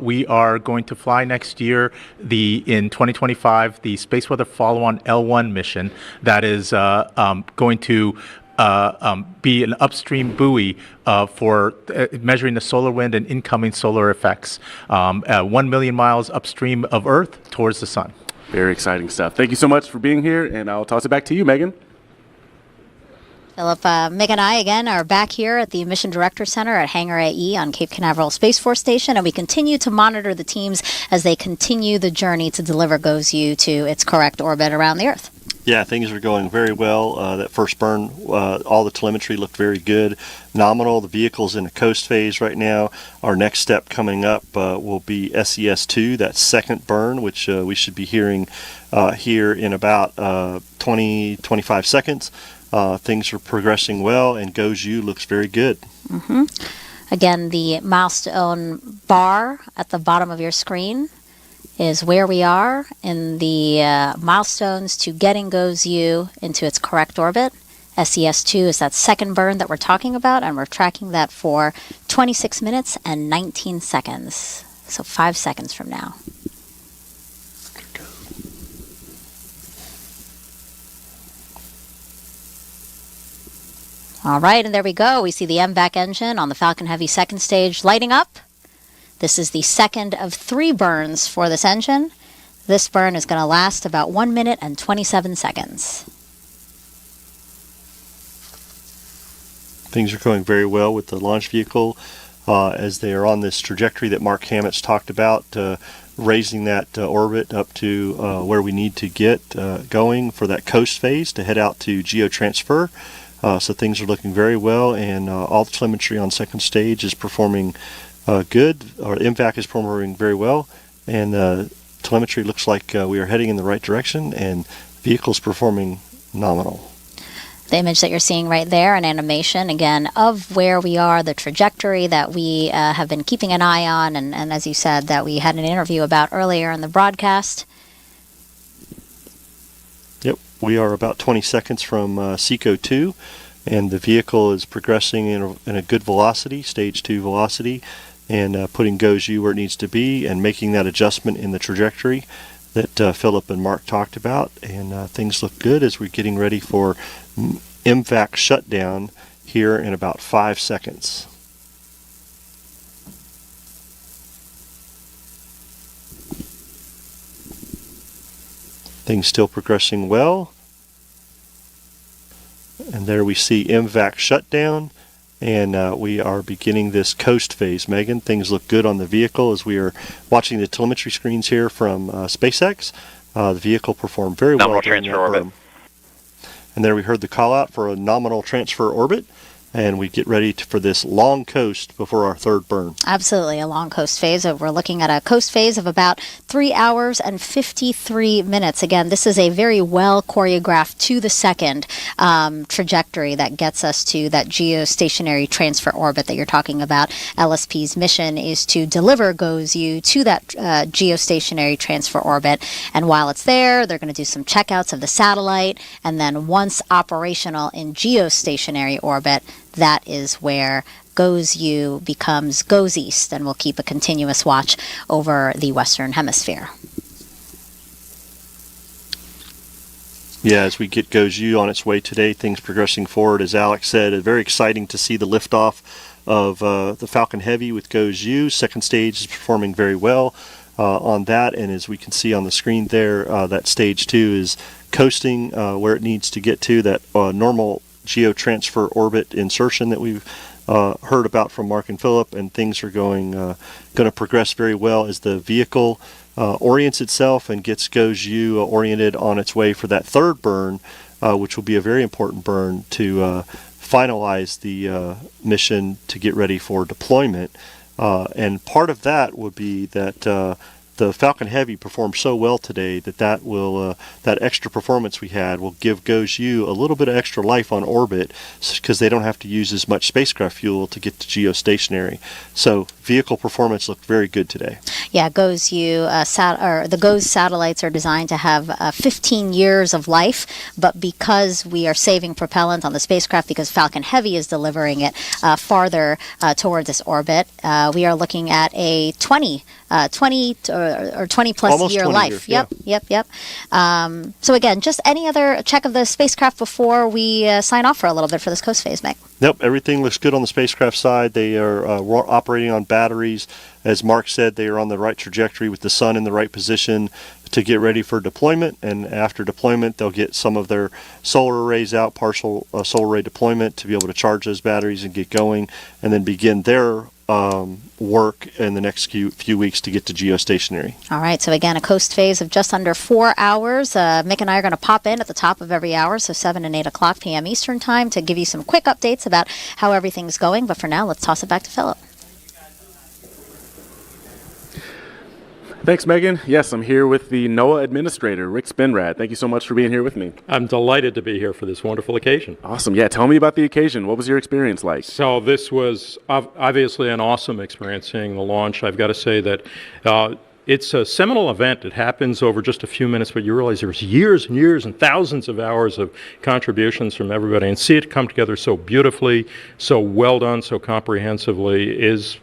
We are going to fly next year, in 2025, the Space Weather Follow-on L1 mission that is going to be an upstream buoy for measuring the solar wind and incoming solar effects 1 million miles upstream of Earth towards the sun. Very exciting stuff. Thank you so much for being here, and I'll toss it back to you, Megan. Philip, Mick and I, again, are back here at the Mission Director Center at Hangar AE on Cape Canaveral Space Force Station, and we continue to monitor the teams as they continue the journey to deliver GOES-U to its correct orbit around the Earth. Yeah, things are going very well. That first burn, all the telemetry looked very good, nominal. The vehicle's in a coast phase right now. Our next step coming up will be SES-2, that second burn, which we should be hearing here in about 20-25 seconds. Things are progressing well, and GOES-U looks very good. Mm-hmm. Again, the milestone bar at the bottom of your screen is where we are in the milestones to getting GOES-U into its correct orbit. SES-2 is that second burn that we're talking about, and we're tracking that for 26 minutes and 19 seconds. So 5 seconds from now. All right, and there we go. We see the MVAC engine on the Falcon Heavy second stage lighting up. This is the second of 3 burns for this engine. This burn is going to last about 1 minute and 27 seconds. Things are going very well with the launch vehicle as they are on this trajectory that Mark Hammett's talked about, raising that orbit up to where we need to get going for that coast phase to head out to geotransfer. So things are looking very well, and all the telemetry on second stage is performing good. Our MVAC is performing very well, and telemetry looks like we are heading in the right direction, and the vehicle's performing nominal. The image that you're seeing right there, an animation, again, of where we are, the trajectory that we have been keeping an eye on, and as you said, that we had an interview about earlier in the broadcast. Yep. we are about 20 seconds from SECO 2, and the vehicle is progressing in a good velocity, stage 2 velocity, and putting GOES-U where it needs to be and making that adjustment in the trajectory that Philip and Mark talked about. And things look good as we're getting ready for MVAC shutdown here in about 5 seconds. Things still progressing well. And there we see MVAC shutdown, and we are beginning this coast phase. Megan, things look good on the vehicle as we are watching the telemetry screens here from SpaceX. The vehicle performed very well. Nominal transfer orbit. And there we heard the call out for a nominal transfer orbit. And we get ready for this long coast before our third burn. Absolutely, a long coast phase. We're looking at a coast phase of about 3 hours and 53 minutes. Again, this is a very well choreographed to the second trajectory that gets us to that geostationary transfer orbit that you're talking about. LSP's mission is to deliver GOES-U to that geostationary transfer orbit. And while it's there, they're going to do some checkouts of the satellite. And then once operational in geostationary orbit, that is where GOES-U becomes goes east, and we'll keep a continuous watch over the Western Hemisphere. Yeah, as we get GOES-U on its way today, things progressing forward. As Alex said, very exciting to see the liftoff of the Falcon Heavy with GOES-U. Second stage is performing very well on that, and as we can see on the screen there, that stage 2 is coasting where it needs to get to, that normal geotransfer orbit insertion that we've heard about from Mark and Philip, and things are going to progress very well as the vehicle orients itself and gets GOES-U oriented on its way for that third burn, which will be a very important burn to finalize the mission to get ready for deployment. And part of that would be that the Falcon Heavy performed so well today that will that extra performance we had will give GOES-U a little bit of extra life on orbit, because they don't have to use as much spacecraft fuel to get to geostationary. So vehicle performance looked very good today. Yeah, GOES-U the GOES satellites are designed to have 15 years of life, but because we are saving propellant on the spacecraft, because Falcon Heavy is delivering it farther towards its orbit, we are looking at a 20 plus Almost year 20 life. Years, Yep. So again, just any other check of the spacecraft before we sign off for a little bit for this coast phase, Meg? Nope, everything looks good on the spacecraft side. They are operating on batteries. As Mark said, they are on the right trajectory with the sun in the right position to get ready for deployment. And after deployment, they'll get some of their solar arrays out, partial solar array deployment, to be able to charge those batteries and get going, and then begin their work in the next few weeks to get to geostationary. All right, so again, a coast phase of just under 4 hours. Mick and I are going to pop in at the top of every hour, so 7 and 8 o'clock p.m. Eastern Time, to give you some quick updates about how everything's going. But for now, let's toss it back to Philip. Thanks, Megan. Yes, I'm here with the NOAA Administrator, Rick Spinrad. Thank you so much for being here with me. I'm delighted to be here for this wonderful occasion. Awesome. Yeah, tell me about the occasion. What was your experience like? So this was obviously an awesome experience, seeing the launch. I've got to say that it's a seminal event. It happens over just a few minutes, but you realize there's years and years and thousands of hours of contributions from everybody, and see it come together so beautifully, so well done, so comprehensively is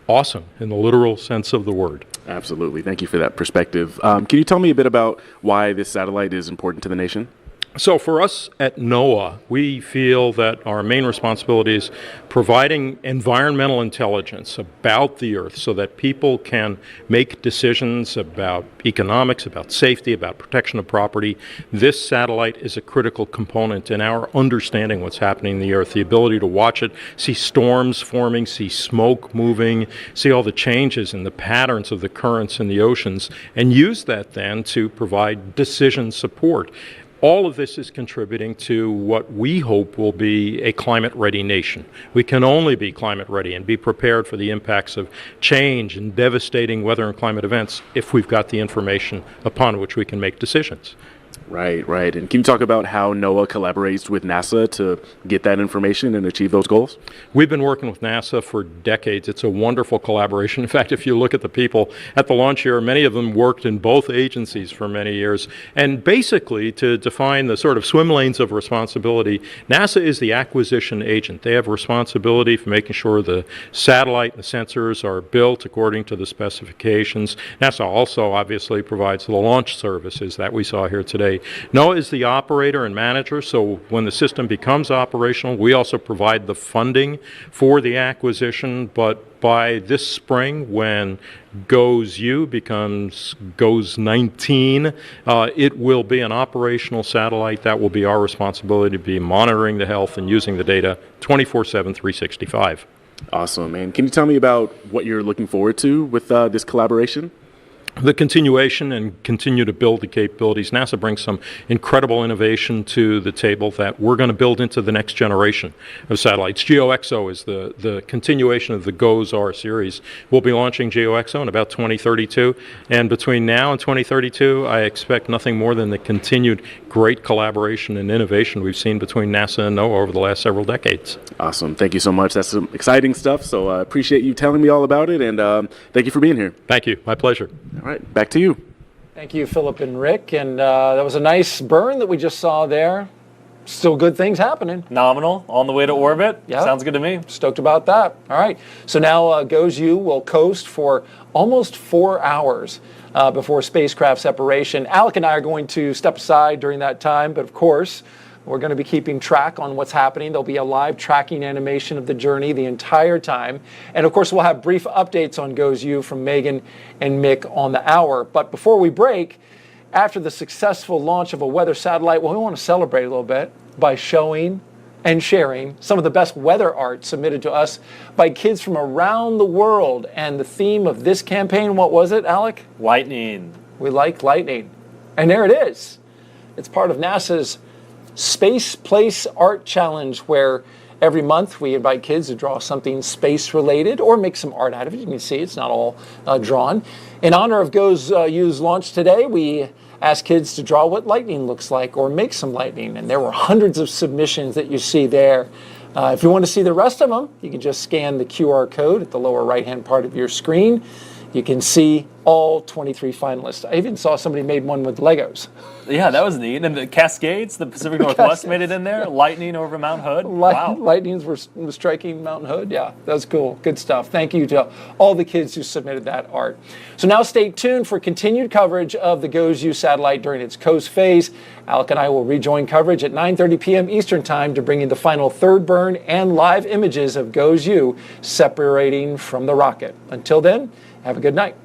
awesome in the literal sense of the word. Absolutely. Thank you for that perspective. Can you tell me a bit about why this satellite is important to the nation? So for us at NOAA, we feel that our main responsibility is providing environmental intelligence about the Earth so that people can make decisions about economics, about safety, about protection of property. This satellite is a critical component in our understanding what's happening in the Earth, the ability to watch it, see storms forming, see smoke moving, see all the changes in the patterns of the currents in the oceans, and use that then to provide decision support. All of this is contributing to what we hope will be a climate-ready nation. We can only be climate-ready and be prepared for the impacts of change and devastating weather and climate events if we've got the information upon which we can make decisions. Right, right. And can you talk about how NOAA collaborates with NASA to get that information and achieve those goals? We've been working with NASA for decades. It's a wonderful collaboration. In fact, if you look at the people at the launch here, many of them worked in both agencies for many years. And basically, to define the sort of swim lanes of responsibility, NASA is the acquisition agent. They have responsibility for making sure the satellite and the sensors are built according to the specifications. NASA also obviously provides the launch services that we saw here today. NOAA is the operator and manager, so when the system becomes operational, we also provide the funding for the acquisition. But by this spring, when GOES-U becomes GOES-19, it will be an operational satellite. That will be our responsibility to be monitoring the health and using the data 24/7, 365. Awesome. And can you tell me about what you're looking forward to with this collaboration? The continuation and continue to build the capabilities. NASA brings some incredible innovation to the table that we're going to build into the next generation of satellites. GeoXO is the continuation of the GOES-R series. We'll be launching GeoXO in about 2032, and between now and 2032, I expect nothing more than the continued great collaboration and innovation we've seen between NASA and NOAA over the last several decades. Awesome. Thank you so much. That's some exciting stuff, so I appreciate you telling me all about it, and thank you for being here. Thank you. My pleasure. All right, back to you. Thank you, Philip and Rick. And that was a nice burn that we just saw there. Still good things happening. Nominal, on the way to orbit. Yeah. Sounds good to me. Stoked about that. All right. So now GOES-U will coast for almost 4 hours before spacecraft separation. Alec and I are going to step aside during that time, but of course, we're going to be keeping track on what's happening. There'll be a live tracking animation of the journey the entire time. And of course, we'll have brief updates on GOES-U from Megan and Mick on the hour. But before we break, after the successful launch of a weather satellite, well, we want to celebrate a little bit by showing and sharing some of the best weather art submitted to us by kids from around the world. And the theme of this campaign, what was it, Alec? Lightning. We like lightning. And there it is. It's part of NASA's Space Place Art Challenge, where every month we invite kids to draw something space related or make some art out of it. You can see it's not all drawn. In honor of GOES-U's launch today, we asked kids to draw what lightning looks like or make some lightning. And there were hundreds of submissions that you see there. If you want to see the rest of them, you can just scan the QR code at the lower right-hand part of your screen. You can see all 23 finalists. I even saw somebody made one with Legos. Yeah, that was neat. And the Cascades, the Pacific Northwest made it in there. Lightning over Mount Hood. Wow. Lightnings were striking Mount Hood. Yeah, that was cool. Good stuff. Thank you to all the kids who submitted that art. So now stay tuned for continued coverage of the GOES-U satellite during its coast phase. Alec and I will rejoin coverage at 9:30 p.m. Eastern Time to bring you the final third burn and live images of GOES-U separating from the rocket. Until then, have a good night.